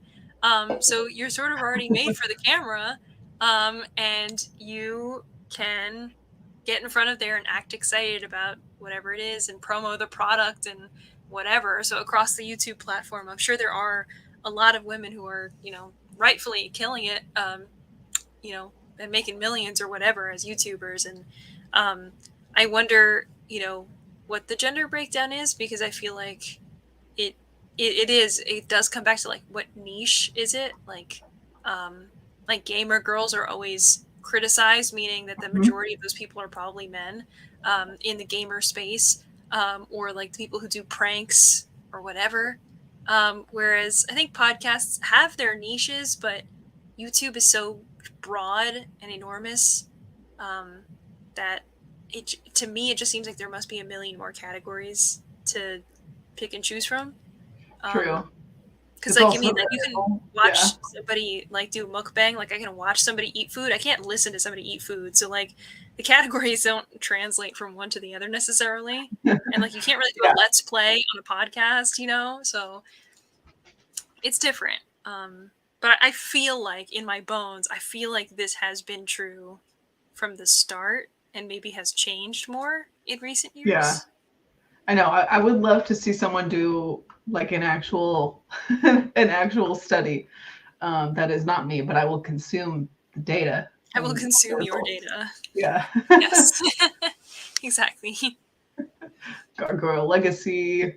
Speaker 2: So you're sort of already made for the camera, and you can get in front of there and act excited about whatever it is and promo the product and whatever. So across the YouTube platform, I'm sure there are a lot of women who are, rightfully killing it, and making millions or whatever as YouTubers. And I wonder, what the gender breakdown is, because I feel like it does come back to like, what niche is it? Like gamer girls are always criticized, meaning that the
Speaker 1: Mhm.
Speaker 2: majority of those people are probably men, in the gamer space, or like the people who do pranks or whatever. Whereas I think podcasts have their niches, but YouTube is so broad and enormous, um, that to me it just seems like there must be a million more categories to pick and choose from.
Speaker 1: True.
Speaker 2: Because
Speaker 1: It's
Speaker 2: like,
Speaker 1: also
Speaker 2: like you can
Speaker 1: yeah,
Speaker 2: watch somebody like do mukbang, like I can watch somebody eat food. I can't listen to somebody eat food. So like the categories don't translate from one to the other necessarily. And like you can't really do
Speaker 1: yeah,
Speaker 2: a let's play on a podcast, so it's different. But I feel like in my bones, I feel like this has been true from the start and maybe has changed more in recent
Speaker 1: yeah.
Speaker 2: years.
Speaker 1: I know. I would love to see someone do like an actual an actual study. That is not me, but I will consume the data
Speaker 2: I will
Speaker 1: and the
Speaker 2: consume your
Speaker 1: results.
Speaker 2: data.
Speaker 1: Yeah.
Speaker 2: Yes. Exactly.
Speaker 1: Gargoyle Legacy.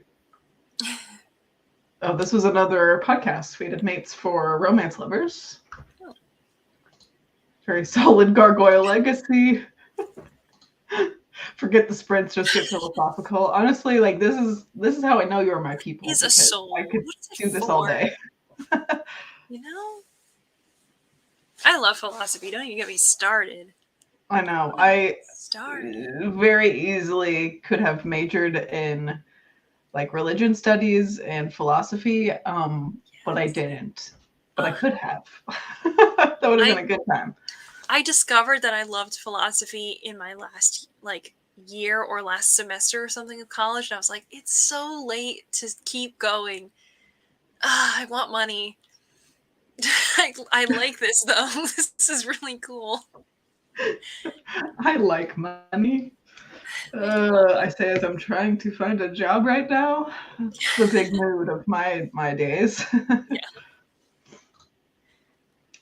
Speaker 1: Oh, this was another podcast, Fated Mates for Romance Lovers.
Speaker 2: Oh.
Speaker 1: Very solid Gargoyle Legacy. Forget the sprints, just get philosophical. Honestly, like this is how I know you're my people,
Speaker 2: Is a
Speaker 1: because I
Speaker 2: soul.
Speaker 1: could
Speaker 2: What is it
Speaker 1: do this all
Speaker 2: for?
Speaker 1: day.
Speaker 2: You know? I love philosophy. Don't even get me started.
Speaker 1: I know.
Speaker 2: Don't even get
Speaker 1: I
Speaker 2: me started.
Speaker 1: very easily could have majored in like religion studies and philosophy, but I
Speaker 2: Yes.
Speaker 1: didn't. But I
Speaker 2: Ugh.
Speaker 1: could have. That would have been
Speaker 2: I
Speaker 1: a good time.
Speaker 2: I discovered that I loved philosophy in my last like year or last semester or something of college, and I was like, it's so late to keep going. I want money. I like this though. This is really cool.
Speaker 1: I like money.
Speaker 2: I do want
Speaker 1: I say as I'm trying to find a job right now. It's the big mood of my days.
Speaker 2: money.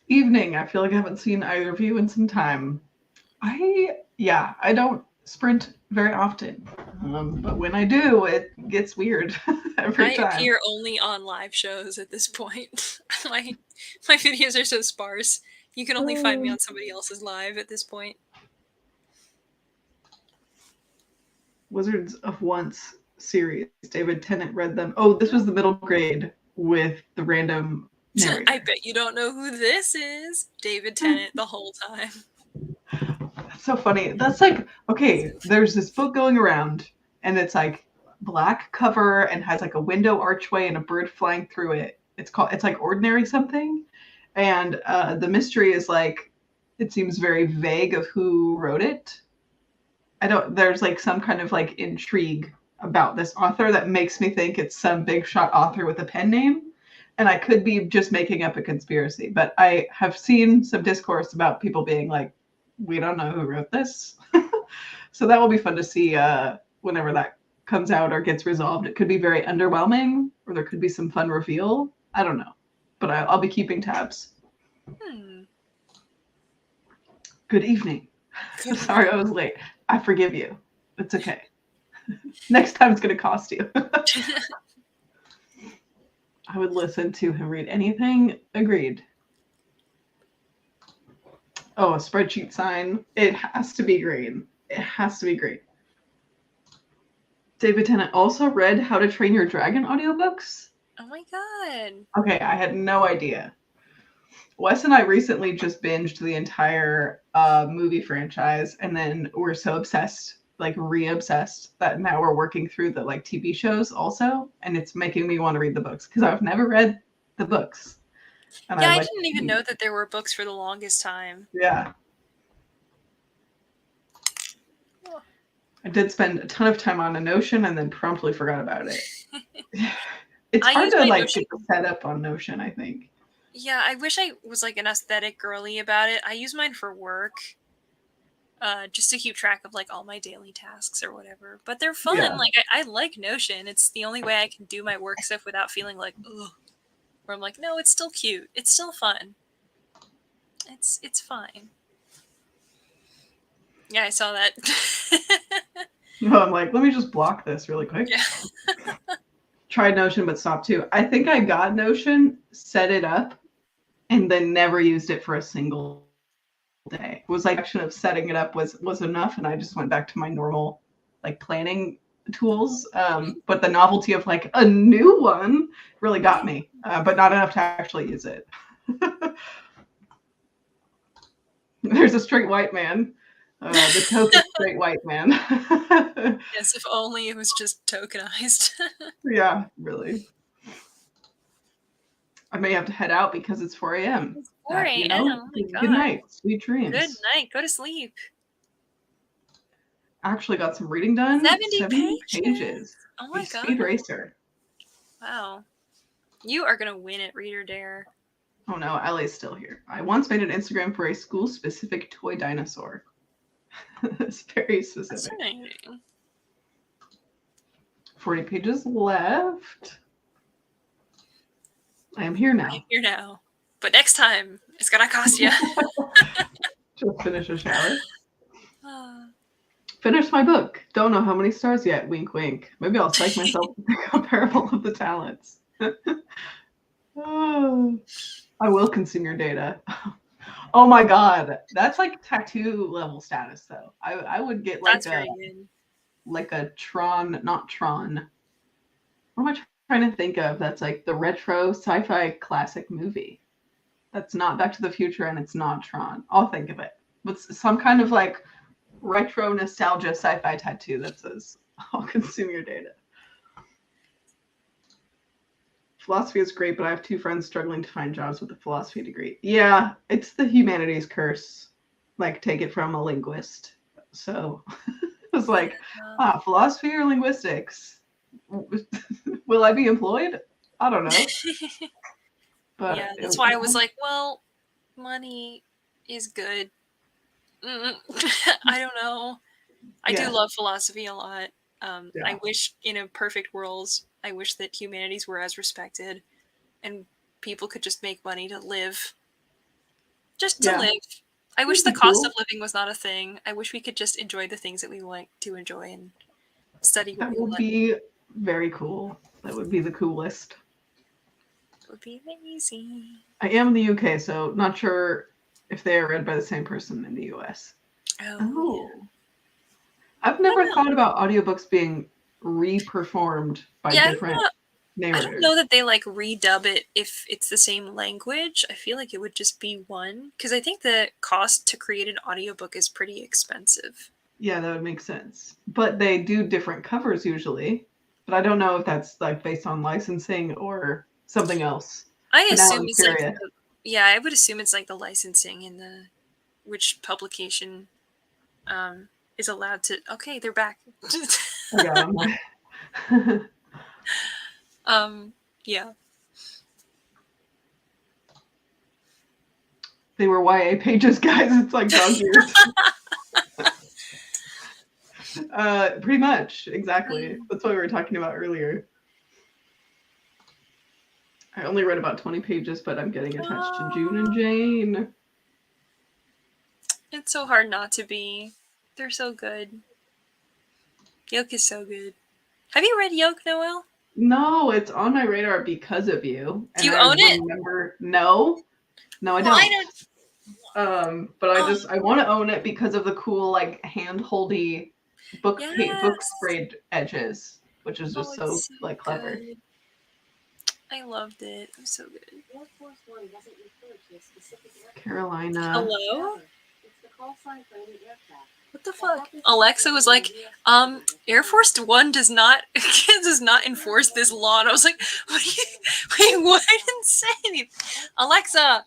Speaker 1: Evening. I feel like I haven't seen either of you in some time. I don't sprint very often, but when I do, it gets weird every
Speaker 2: I
Speaker 1: time.
Speaker 2: appear only on live shows at this point. My videos are so sparse. You can only find me on somebody else's live at this point.
Speaker 1: Wizards of Once series. David Tennant read them. Oh, this was the middle grade with the random
Speaker 2: I
Speaker 1: narrator.
Speaker 2: bet you don't know who this is. David Tennant the whole time.
Speaker 1: That's so funny. That's like, okay, there's this book going around, and it's like black cover and has like a window archway and a bird flying through it. It's like Ordinary Something. And the mystery is like, it seems very vague of who wrote it. There's like some kind of like intrigue about this author that makes me think it's some big shot author with a pen name. And I could be just making up a conspiracy, but I have seen some discourse about people being like, we don't know who wrote this. So that will be fun to see whenever that comes out or gets resolved. It could be very underwhelming, or there could be some fun reveal. I don't know, but I'll be keeping tabs.
Speaker 2: Hmm.
Speaker 1: Good evening.
Speaker 2: Good
Speaker 1: Sorry I was late. I forgive you. It's okay. Next time it's going to cost you. I would listen to him read anything. Agreed. Oh, a spreadsheet sign. It has to be green. It has to be green. David Tennant also read How to Train Your Dragon audiobooks.
Speaker 2: Oh my god.
Speaker 1: Okay, I had no idea. Wes and I recently just binged the entire movie franchise, and then we're so obsessed, like re-obsessed, that now we're working through the like TV shows also, and it's making me want to read the books because I've never read the books, and
Speaker 2: Yeah,
Speaker 1: I'd
Speaker 2: I
Speaker 1: like
Speaker 2: didn't
Speaker 1: to
Speaker 2: even
Speaker 1: read.
Speaker 2: know that there were books for the longest time.
Speaker 1: Yeah,
Speaker 2: Oh.
Speaker 1: I did spend a ton of time on a Notion and then promptly forgot about it. It's
Speaker 2: I
Speaker 1: hard
Speaker 2: use
Speaker 1: to
Speaker 2: my
Speaker 1: like
Speaker 2: Notion.
Speaker 1: get set up on Notion, I think.
Speaker 2: Yeah, I wish I was like an aesthetic girly about it. I use mine for work, just to keep track of like all my daily tasks or whatever. But they're fun.
Speaker 1: Yeah.
Speaker 2: Like I like Notion. It's the only way I can do my work stuff without feeling like ugh. Where I'm like, no, it's still cute. It's still fun. It's fine. Yeah, I saw that.
Speaker 1: No, I'm like, let me just block this really quick.
Speaker 2: Yeah.
Speaker 1: Tried Notion, but stopped too. I think I got Notion, set it up, and then never used it for a single day. It was like action of setting it up was enough, and I just went back to my normal like planning tools. But the novelty of like a new one really got me, but not enough to actually use it. There's a straight white man. The token straight white man.
Speaker 2: Yes, if only it was just tokenized.
Speaker 1: Yeah, really. I may have to head out because it's 4 a.m.
Speaker 2: It's 4 a.m.
Speaker 1: You know,
Speaker 2: Oh my God.
Speaker 1: good night, sweet dreams.
Speaker 2: Good night. Go to sleep.
Speaker 1: Actually got some reading done.
Speaker 2: 70
Speaker 1: pages.
Speaker 2: Oh my God.
Speaker 1: Speed racer.
Speaker 2: Wow. You are going to win at Reader Dare.
Speaker 1: Oh no, Ellie's still here. I once made an Instagram for a school-specific toy dinosaur. It's very specific.
Speaker 2: Fascinating.
Speaker 1: 40 pages left. I am here now.
Speaker 2: I'm here now. But next time, it's going to cost you.
Speaker 1: Just finish a shower. Finish my book. Don't know how many stars yet. Wink, wink. Maybe I'll psych myself to pick up Parable of the Talents. Oh, I will consume your data. Oh my God, that's like tattoo level status though. I would get like a Tron, not Tron. What am I trying to think of? That's like the retro sci-fi classic movie. That's not Back to the Future and it's not Tron. I'll think of it. But some kind of like retro nostalgia sci-fi tattoo that says I'll consume your data. Philosophy is great, but I have 2 friends struggling to find jobs with a philosophy degree. Yeah, it's the humanities curse. Like, take it from a linguist. So it was like, philosophy or linguistics? Will I be employed? I don't know. But
Speaker 2: yeah, that's why I was like, well, money is good. I don't know. I do love philosophy a lot. I wish in a perfect world, I wish that humanities were as respected and people could just make money to live. Just to live. I wish the cost of living was not a thing. I wish we could just enjoy the things that we like to enjoy and study what we like.
Speaker 1: That would be very cool. That would be the coolest.
Speaker 2: It would be amazing.
Speaker 1: I am in the UK, so not sure if they are read by the same person in the US. Oh. Yeah. I've never thought about audiobooks being re-performed by different narrators.
Speaker 2: I don't know that they like redub it if it's the same language. I feel like it would just be one. Because I think the cost to create an audiobook is pretty expensive.
Speaker 1: Yeah, that would make sense. But they do different covers usually. But I don't know if that's like based on licensing or something else.
Speaker 2: I assume it's like I would assume it's like the licensing and the which publication is allowed to. Okay, they're back. Yeah.
Speaker 1: They were YA pages, guys. It's like dog years. Pretty much, exactly. That's what we were talking about earlier. I only read about 20 pages, but I'm getting attached to June and Jane.
Speaker 2: It's so hard not to be. They're so good. Yoke is so good. Have you read Yoke, Noelle?
Speaker 1: No, it's on my radar because of you.
Speaker 2: Do you own it?
Speaker 1: No, I don't. But I want to own it because of the cool like hand-holdy book sprayed edges, which is just so like clever.
Speaker 2: Good. I loved it. It was so good.
Speaker 1: Carolina.
Speaker 2: Hello? What the fuck? Alexa was like, Air Force One does not enforce this law. And I was like, what I didn't say anything. Alexa,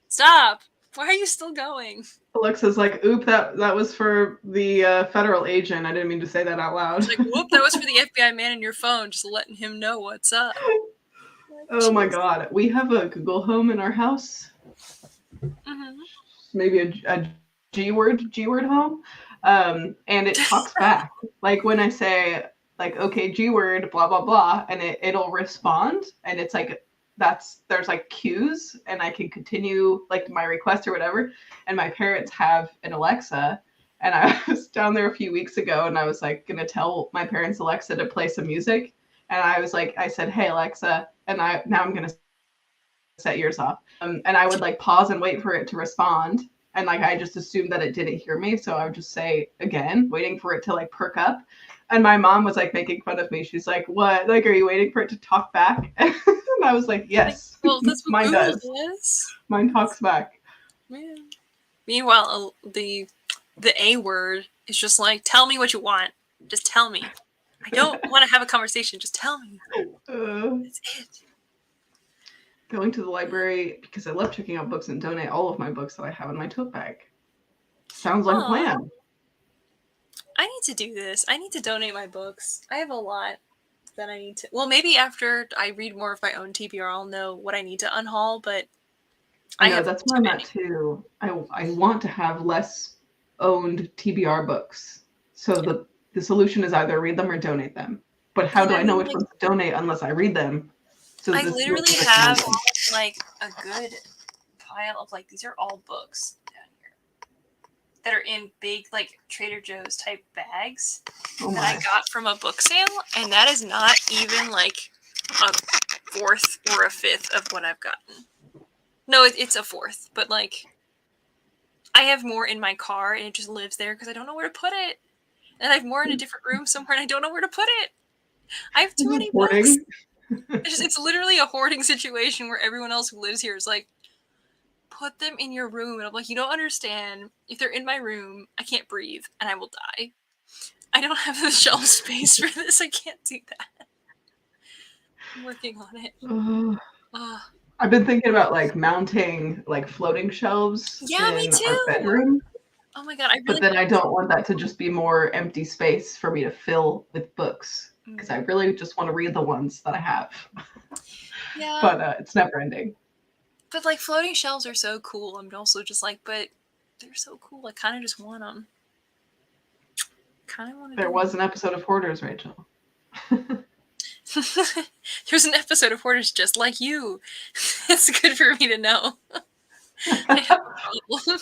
Speaker 2: stop. Why are you still going?
Speaker 1: Alexa's like, oop, that was for the federal agent. I didn't mean to say that out loud.
Speaker 2: Like, whoop, that was for the FBI man in your phone, just letting him know what's up.
Speaker 1: Oh my God. We have a Google Home in our house.
Speaker 2: Mm-hmm.
Speaker 1: Maybe a G-word home. And it talks back. Like when I say like, okay, G-word, blah, blah, blah, and it'll respond. And it's like, there's like cues and I can continue like my request or whatever. And my parents have an Alexa And I was down there a few weeks ago, and I was like going to tell my parents' Alexa to play some music. And I was like, I said, "Hey Alexa," and now I'm going to set yours off. And I would like pause and wait for it to respond. And like I just assumed that it didn't hear me, so I would just say again, waiting for it to like perk up. And my mom was like making fun of me. She's like, "What? Like, are you waiting for it to talk back?" And I was like, "Yes,
Speaker 2: Well, that's what
Speaker 1: mine
Speaker 2: Google
Speaker 1: does.
Speaker 2: does.
Speaker 1: Mine talks back."
Speaker 2: Yeah. Meanwhile, the A word is just like, tell me what you want. Just tell me. I don't want to have a conversation. Just tell me. That's it.
Speaker 1: Going to the library because I love checking out books and donate all of my books that I have in my tote bag. Sounds like a plan.
Speaker 2: I need to do this. I need to donate my books. I have a lot that I need to. Well, maybe after I read more of my own TBR, I'll know what I need to unhaul. But
Speaker 1: I know that's where I'm at too. I want to have less owned TBR books. So the solution is either read them or donate them. But how do I know which ones to donate unless I read them? So
Speaker 2: I literally have like a good pile of like, these are all books down here that are in big like Trader Joe's type bags that I got from a book sale, and that is not even like a fourth or a fifth of what I've gotten. No, it's a fourth, but like I have more in my car and it just lives there because I don't know where to put it. And I have more in a different room somewhere and I don't know where to put it. I have too many books. It's literally a hoarding situation where everyone else who lives here is like, put them in your room. And I'm like, you don't understand. If they're in my room, I can't breathe and I will die. I don't have the shelf space for this. I can't do that. I'm working on it.
Speaker 1: I've been thinking about like mounting like floating shelves in our bedroom.
Speaker 2: Oh my god,
Speaker 1: but then I don't want that to just be more empty space for me to fill with books because I really just want to read the ones that I have.
Speaker 2: Yeah.
Speaker 1: But it's never ending.
Speaker 2: But like floating shelves are so cool. I'm also just like, but they're so cool. I kind of just want them. Kind of want to.
Speaker 1: There was an episode of Hoarders, Rachel.
Speaker 2: There's an episode of Hoarders just like you. It's good for me to know. I have a problem.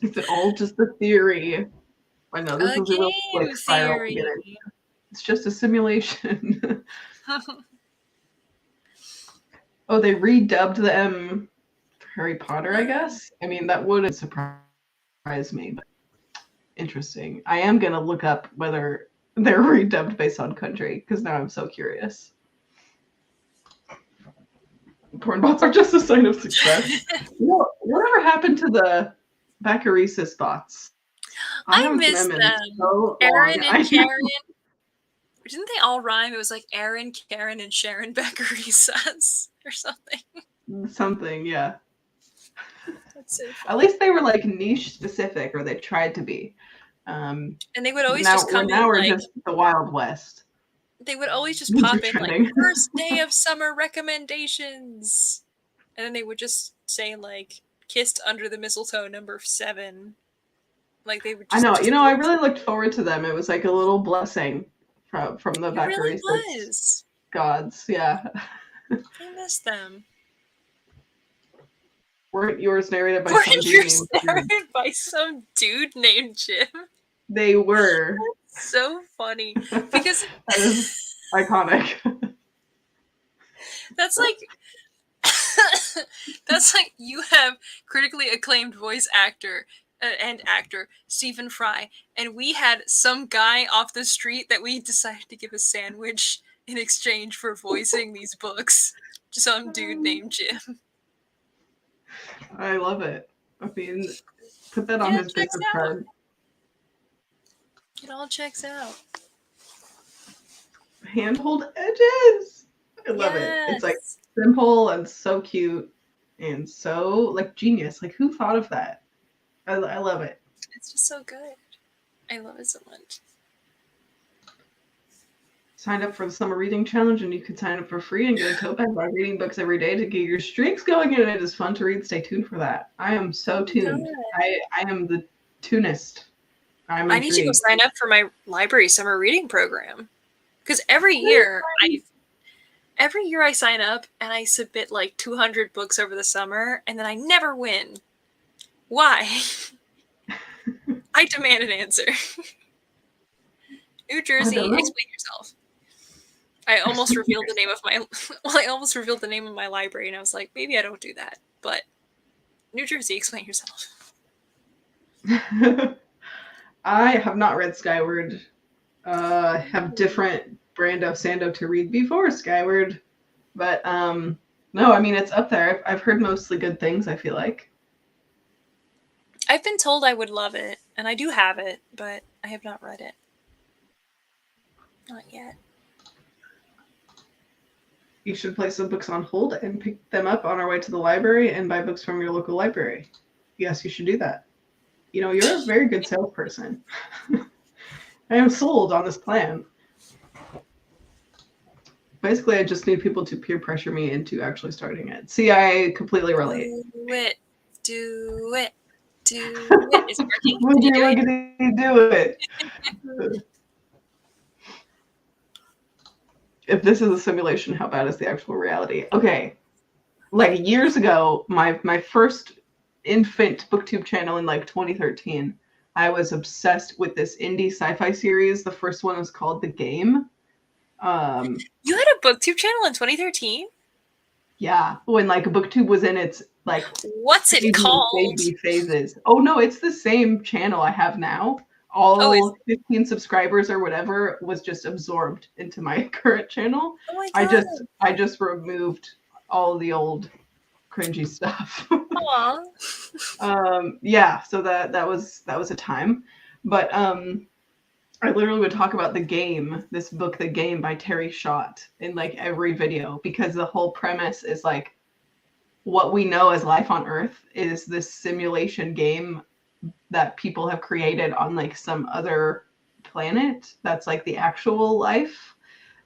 Speaker 1: Is it all just a theory? I know this is a real quick spiral to get into. It's just a simulation. Oh, they redubbed them for Harry Potter, I guess. I mean, that wouldn't surprise me, but interesting. I am gonna look up whether they're redubbed based on country because now I'm so curious. Pornbots are just a sign of success. Whatever happened to the Baccharesis thoughts?
Speaker 2: I miss them.
Speaker 1: So
Speaker 2: Aaron and Karen. Didn't they all rhyme? It was like Aaron, Karen, and Sharon Baccharesis or something.
Speaker 1: Something, yeah.
Speaker 2: That's so funny.
Speaker 1: At least they were like niche specific, or they tried to be.
Speaker 2: And they would always just come in
Speaker 1: now we're
Speaker 2: like
Speaker 1: just the Wild West.
Speaker 2: They would always just pop in like first day of summer recommendations, and then they would just say like kissed under the mistletoe number 7. Like they would. Just,
Speaker 1: I know. I really looked forward to them. It was like a little blessing from the Baccharesis gods. Yeah.
Speaker 2: I miss them.
Speaker 1: Weren't yours narrated by some dude named
Speaker 2: Jim? By some dude named Jim.
Speaker 1: They were.
Speaker 2: That's so funny because
Speaker 1: that is iconic.
Speaker 2: That's like you have critically acclaimed voice actor and actor Stephen Fry, and we had some guy off the street that we decided to give a sandwich in exchange for voicing these books. Some dude named Jim.
Speaker 1: I love it. I mean, put that on his business card.
Speaker 2: It all checks out.
Speaker 1: Handhold edges. I love it. It's like simple and so cute and so like genius. Like who thought of that? I love it.
Speaker 2: It's just so good. I love it so much.
Speaker 1: Signed up for the summer reading challenge, and you can sign up for free and get a tote bag by reading books every day to get your streaks going, and it is fun to read. Stay tuned for that. I am so tuned. I am the tunist.
Speaker 2: I need to go sign up for my library summer reading program because every year I sign up and I submit like 200 books over the summer, and then I never win. Why? I demand an answer. New Jersey, explain yourself. I almost revealed the name of my I almost revealed the name of my library, and I was like, maybe I don't do that. But New Jersey, explain yourself.
Speaker 1: I have not read Skyward. Have different Brando Sando to read before Skyward, but no, I mean it's up there. I've heard mostly good things. I feel like
Speaker 2: I've been told I would love it, and I do have it, but I have not read it. Not yet.
Speaker 1: you should place some books on hold and pick them up on our way to the library and buy books from your local library. Yes, you should do that. You know, you're a very good salesperson. I am sold on this plan. Basically, I just need people to peer pressure me into actually starting it. See, I completely relate.
Speaker 2: Do it. Do it. Do it. Is it working?
Speaker 1: Would you do it? If this is a simulation, how bad is the actual reality? Okay. Like years ago, my first infant booktube channel in like 2013, I was obsessed with this indie sci-fi series. The first one was called The Game.
Speaker 2: You had a booktube channel in 2013?
Speaker 1: Yeah, when like booktube was in its like
Speaker 2: what's it called?
Speaker 1: Baby phases. Oh no, it's the same channel I have now. All 15 subscribers or whatever was just absorbed into my current channel.
Speaker 2: Oh my God.
Speaker 1: I just removed all the old cringy stuff. Yeah, so that was a time. But I literally would talk about The Game, this book, The Game by Terry Schott, in like every video, because the whole premise is like what we know as life on Earth is this simulation game that people have created on like some other planet that's like the actual life,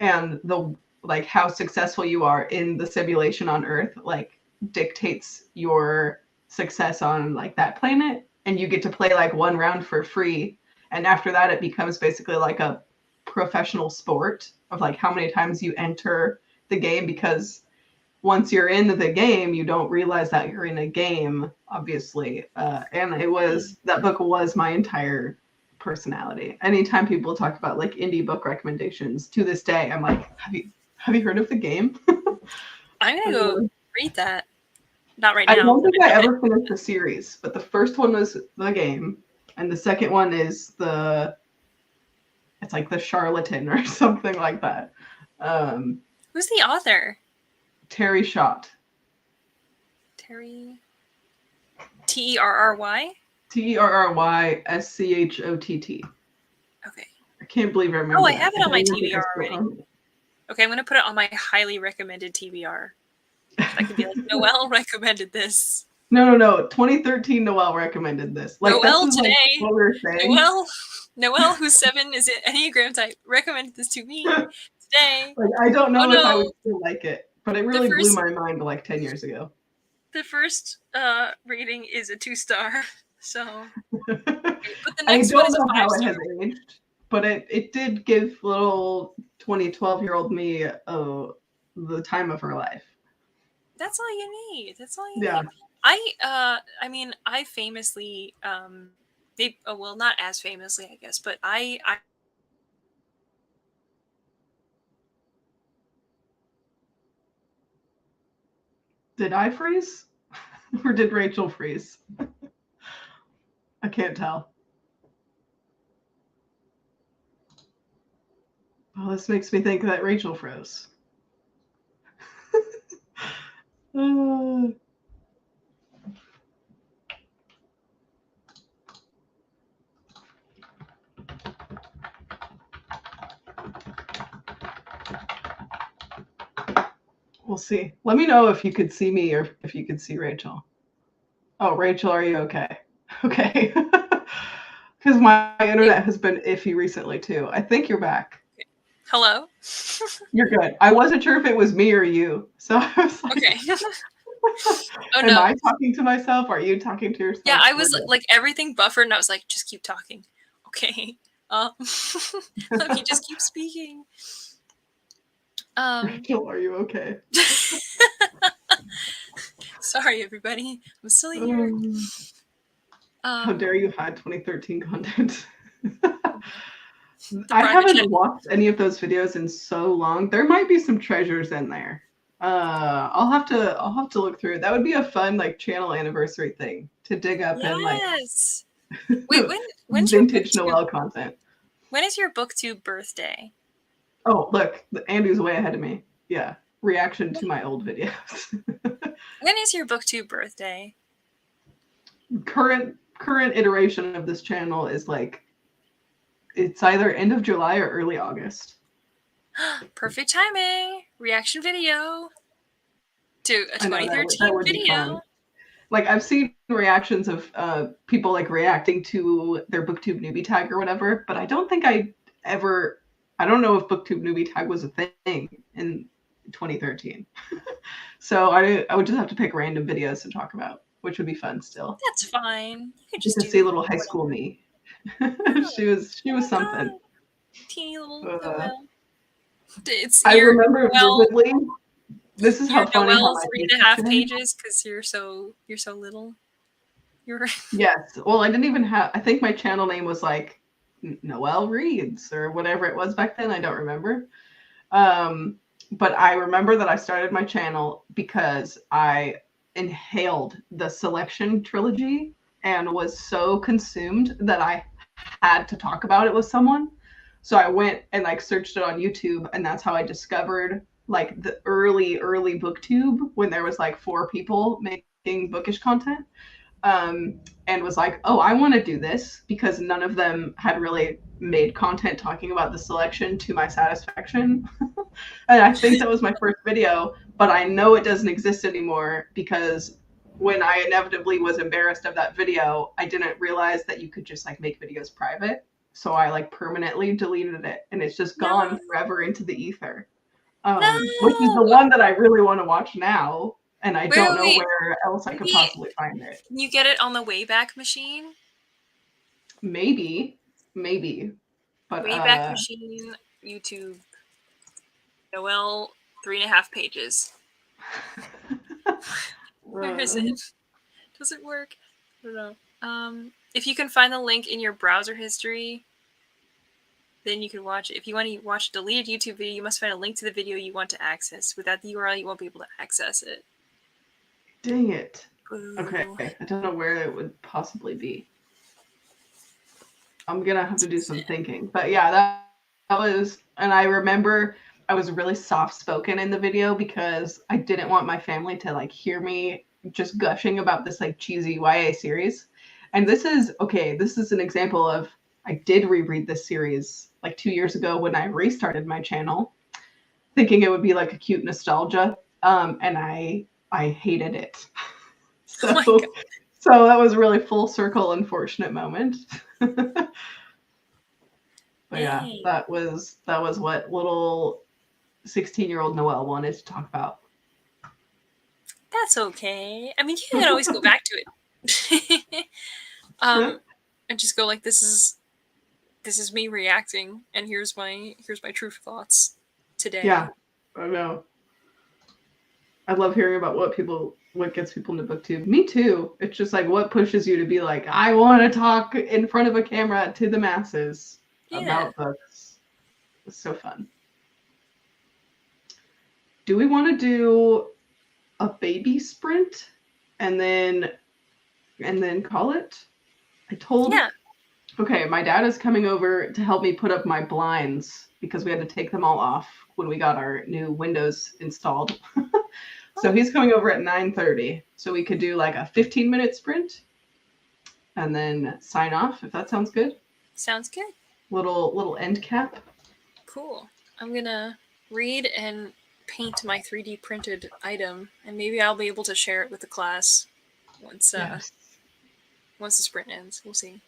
Speaker 1: and the like how successful you are in the simulation on Earth like dictates your success on like that planet, and you get to play like one round for free, and after that it becomes basically like a professional sport of like how many times you enter the game, because once you're in the game, you don't realize that you're in a game, obviously. And it was, that book was my entire personality. Anytime people talk about like indie book recommendations, to this day, I'm like, have you heard of The Game?
Speaker 2: I'm gonna go read that. Not right now.
Speaker 1: I don't think I ever finished the series, but the first one was The Game, and the second one is it's like The Charlatan or something like that.
Speaker 2: Who's the author?
Speaker 1: Terry Schott.
Speaker 2: Terry. Terry?
Speaker 1: Terrysschott.
Speaker 2: Okay.
Speaker 1: I can't believe I remember.
Speaker 2: Oh, I have it on my TBR already. Okay, I'm gonna put it on my highly recommended TBR. I could be like, Noelle recommended this.
Speaker 1: No. 2013, Noelle recommended this. Like,
Speaker 2: Noelle today.
Speaker 1: Like what we're saying.
Speaker 2: Noelle, who's 7, is it Enneagram type, recommended this to me today.
Speaker 1: Like, I don't know if I would still like it, but it really blew my mind like 10 years ago.
Speaker 2: The first rating is a 2-star, so. But the
Speaker 1: I
Speaker 2: next
Speaker 1: don't
Speaker 2: one is
Speaker 1: know
Speaker 2: a 5-star.
Speaker 1: how it has aged, but it did give little 12-year-old me the time of her life.
Speaker 2: That's all you need. That's all you need. I mean, I famously, well, not as famously, I guess, but I
Speaker 1: Did I freeze? Or did Rachel freeze? I can't tell. Oh, this makes me think that Rachel froze. We'll see. Let me know if you could see me or if you could see Rachel. Oh, Rachel, are you okay? Okay. Because my internet has been iffy recently too. I think you're back.
Speaker 2: Hello?
Speaker 1: You're good. I wasn't sure if it was me or you. So I was like,
Speaker 2: okay.
Speaker 1: Oh, no. Am I talking to myself? Or are you talking to yourself?
Speaker 2: Yeah, I was like everything buffered and I was like, just keep talking. Okay. Let me just keep speaking.
Speaker 1: Rachel, are you okay?
Speaker 2: Sorry, everybody. I'm still here.
Speaker 1: How dare you hide 2013 content?
Speaker 2: The
Speaker 1: I
Speaker 2: private chat.
Speaker 1: haven't watched any of those videos in so long. There might be some treasures in there. I'll have to look through it. That would be a fun like channel anniversary thing to dig up and like
Speaker 2: Yes. Wait, when's your
Speaker 1: vintage
Speaker 2: booktube?
Speaker 1: Noel content.
Speaker 2: When is your booktube birthday?
Speaker 1: Oh, look, Andy's way ahead of me. Yeah, reaction to my old videos.
Speaker 2: When is your booktube birthday?
Speaker 1: current iteration of this channel is like it's either end of July or early August.
Speaker 2: Perfect timing. Reaction video to a
Speaker 1: I know that
Speaker 2: 2013
Speaker 1: would be fun.
Speaker 2: video.
Speaker 1: Like I've seen reactions of people like reacting to their booktube newbie tag or whatever, but I don't think I don't know if booktube newbie tag was a thing in 2013. So I would just have to pick random videos to talk about, which would be fun still.
Speaker 2: That's fine. You could
Speaker 1: Just
Speaker 2: just
Speaker 1: to see
Speaker 2: do
Speaker 1: little high school me. she
Speaker 2: oh
Speaker 1: was
Speaker 2: my
Speaker 1: something.
Speaker 2: god. Teeny little Noel. It's
Speaker 1: I
Speaker 2: your
Speaker 1: remember
Speaker 2: Noel.
Speaker 1: vividly. This is how
Speaker 2: Your
Speaker 1: funny how
Speaker 2: Noel
Speaker 1: my
Speaker 2: 3.5 pages because you're so little. You're
Speaker 1: Yes. Well, I didn't even have. I think my channel name was like Noel Reads or whatever it was back then. I don't remember. But I remember that I started my channel because I inhaled the Selection trilogy and was so consumed that I had to talk about it with someone. So I went and like searched it on YouTube, and that's how I discovered like the early booktube when there was like 4 people making bookish content. And was like, oh, I want to do this because none of them had really made content talking about the Selection to my satisfaction. And I think that was my first video, but I know it doesn't exist anymore because when I inevitably was embarrassed of that video, I didn't realize that you could just like make videos private. So I like permanently deleted it and it's just gone
Speaker 2: no,
Speaker 1: forever into the ether. Which is the
Speaker 2: no.
Speaker 1: one that I really want to watch now. And I
Speaker 2: Wait,
Speaker 1: don't
Speaker 2: wait,
Speaker 1: know
Speaker 2: wait.
Speaker 1: where else I could
Speaker 2: Maybe
Speaker 1: possibly find it.
Speaker 2: can you get it on the Wayback Machine?
Speaker 1: Maybe, but
Speaker 2: Wayback Machine, YouTube, Noel, 3.5 pages. Where is it? Does it work? I don't know. If you can find the link in your browser history, then you can watch it. If you want to watch a deleted YouTube video, you must find a link to the video you want to access. Without the URL, you won't be able to access it.
Speaker 1: Dang it.
Speaker 2: Boo.
Speaker 1: Okay, I don't know where it would possibly be. I'm gonna have to do some thinking. But yeah, that was, and I remember I was really soft spoken in the video because I didn't want my family to like hear me just gushing about this like cheesy YA series. And this is an example of I did reread this series like 2 years ago when I restarted my channel, thinking it would be like a cute nostalgia. And I hated it.
Speaker 2: Oh my
Speaker 1: So
Speaker 2: God.
Speaker 1: so that was a really full circle unfortunate moment. But yeah,
Speaker 2: Yay.
Speaker 1: that was what little 16-year-old Noelle wanted to talk about.
Speaker 2: That's okay. I mean, you can always go back to it. And just go like, this is me reacting, and here's my true thoughts today.
Speaker 1: Yeah, I know. I love hearing about what gets people into booktube. Me too. It's just like what pushes you to be like, I want to talk in front of a camera to the masses about books. It's so fun. Do we want to do a baby sprint and then call it?
Speaker 2: Yeah.
Speaker 1: Okay, my dad is coming over to help me put up my blinds because we had to take them all off when we got our new windows installed. So he's coming over at 9:30. So we could do like a 15-minute sprint and then sign off if that sounds good.
Speaker 2: Sounds good.
Speaker 1: Little end cap.
Speaker 2: Cool. I'm gonna read and paint my 3D printed item, and maybe I'll be able to share it with the class once
Speaker 1: Yes.
Speaker 2: once the sprint ends. We'll see.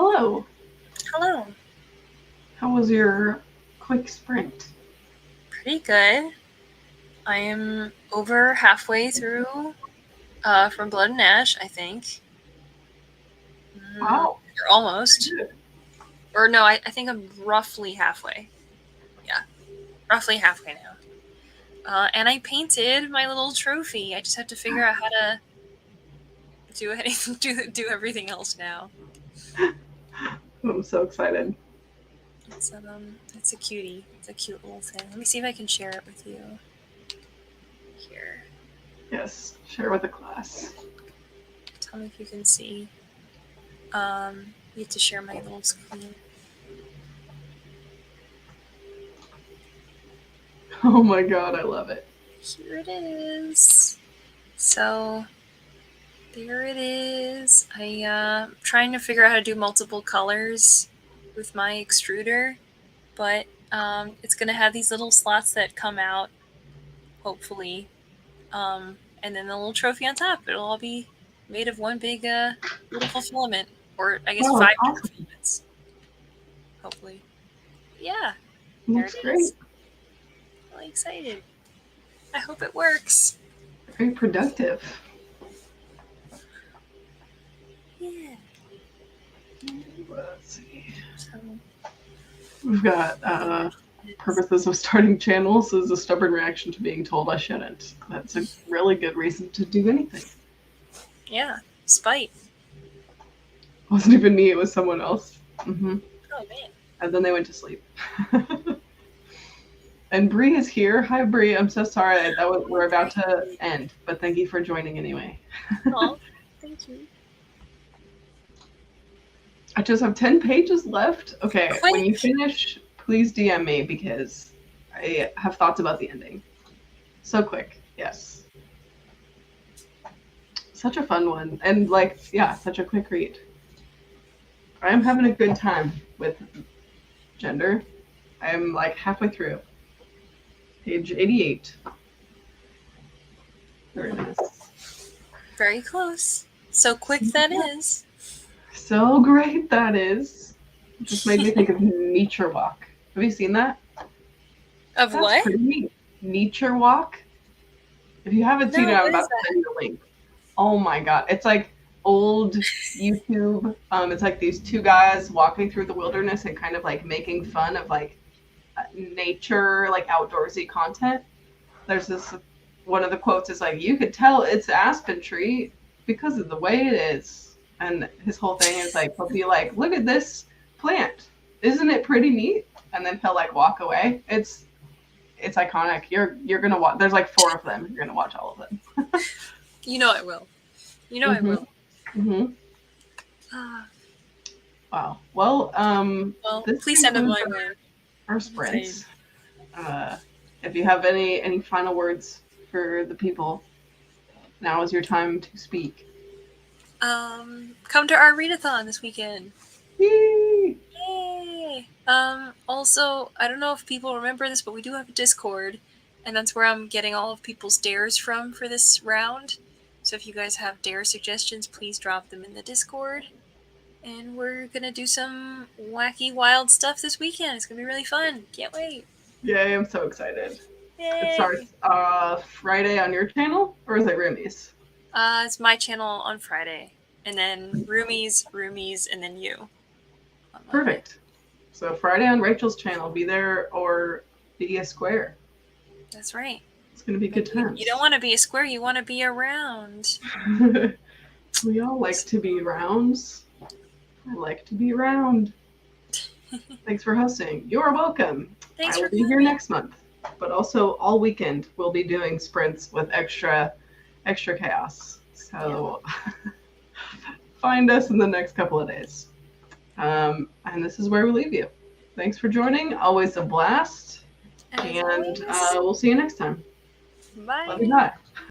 Speaker 1: Hello.
Speaker 2: Hello.
Speaker 1: How was your quick sprint?
Speaker 2: Pretty good. I am over halfway through from Blood and Ash, I think.
Speaker 1: Wow.
Speaker 2: Or almost.
Speaker 1: Good.
Speaker 2: Or no, I think I'm roughly halfway. Yeah, roughly halfway now. And I painted my little trophy. I just have to figure out how to do anything, do everything else now.
Speaker 1: I'm so excited.
Speaker 2: It's a cutie. It's a cute little thing. Let me see if I can share it with you. Here.
Speaker 1: Yes, share with the class.
Speaker 2: Tell me if you can see. You have to share my little screen.
Speaker 1: Oh my god, I love it.
Speaker 2: Here it is. So there it is. I'm trying to figure out how to do multiple colors with my extruder, but it's gonna have these little slots that come out, hopefully, and then the little trophy on top. It'll all be made of one big beautiful filament, or I guess
Speaker 1: Wow,
Speaker 2: 5
Speaker 1: that's
Speaker 2: different
Speaker 1: awesome.
Speaker 2: filaments. Hopefully, yeah.
Speaker 1: Looks
Speaker 2: There it
Speaker 1: great.
Speaker 2: is. Really excited. I hope it works.
Speaker 1: Very productive.
Speaker 2: Yeah.
Speaker 1: Let's see.
Speaker 2: So,
Speaker 1: We've got purposes of starting channels is a stubborn reaction to being told I shouldn't. That's a really good reason to do anything.
Speaker 2: yeah, spite.
Speaker 1: It wasn't even me, it was someone else. Mm-hmm.
Speaker 2: Oh man.
Speaker 1: And then they went to sleep. And Bree is here. Hi, Bree. I'm so sorry that we're about to end, but thank you for joining anyway.
Speaker 2: Oh, thank you.
Speaker 1: I just have 10 pages left. Okay,
Speaker 2: Quick.
Speaker 1: when you finish, please DM me because I have thoughts about the ending. So quick, yes. Such a fun one. And such a quick read. I'm having a good time with gender. I'm halfway through. Page 88. There it is.
Speaker 2: Very close. So quick that is.
Speaker 1: So great that is. Just made me think of Nature Walk. Have you seen that?
Speaker 2: Of
Speaker 1: That's
Speaker 2: what?
Speaker 1: pretty neat. Nature Walk. If you haven't seen it, I'm about to send you the link. Oh my god. It's old YouTube. It's these two guys walking through the wilderness and kind of making fun of nature, outdoorsy content. There's this one of the quotes is you could tell it's aspen tree because of the way it is. And his whole thing is he'll be look at this plant. Isn't it pretty neat? And then he'll walk away. It's iconic. You're gonna watch. There's 4 of them. You're gonna watch all of them.
Speaker 2: You know I will. You know I will.
Speaker 1: Mm-hmm. Wow. Well,
Speaker 2: please send them my way.
Speaker 1: Our sprints. If you have any final words for the people, now is your time to speak.
Speaker 2: Come to our readathon this weekend.
Speaker 1: Yay!
Speaker 2: Yay! Also, I don't know if people remember this, but we do have a Discord, and that's where I'm getting all of people's dares from for this round. So if you guys have dare suggestions, please drop them in the Discord. And we're gonna do some wacky, wild stuff this weekend. It's gonna be really fun. Can't wait.
Speaker 1: Yay, I'm so excited.
Speaker 2: Yay!
Speaker 1: It starts Friday on your channel, or is it Roomies?
Speaker 2: It's my channel on Friday. And then Roomies, and then you.
Speaker 1: Perfect. So Friday on Rachel's channel, be there or be a square.
Speaker 2: That's right.
Speaker 1: It's going to be good times.
Speaker 2: You don't want to be a square, you want to be a round.
Speaker 1: We all like to be rounds. I like to be round. Thanks for hosting. You're welcome.
Speaker 2: Thanks
Speaker 1: I will be here next month. But also all weekend we'll be doing sprints with extra chaos. So find us in the next couple of days. And this is where we leave you. Thanks for joining. Always a blast. And we'll see you next time.
Speaker 2: Bye.
Speaker 1: Love you. Bye.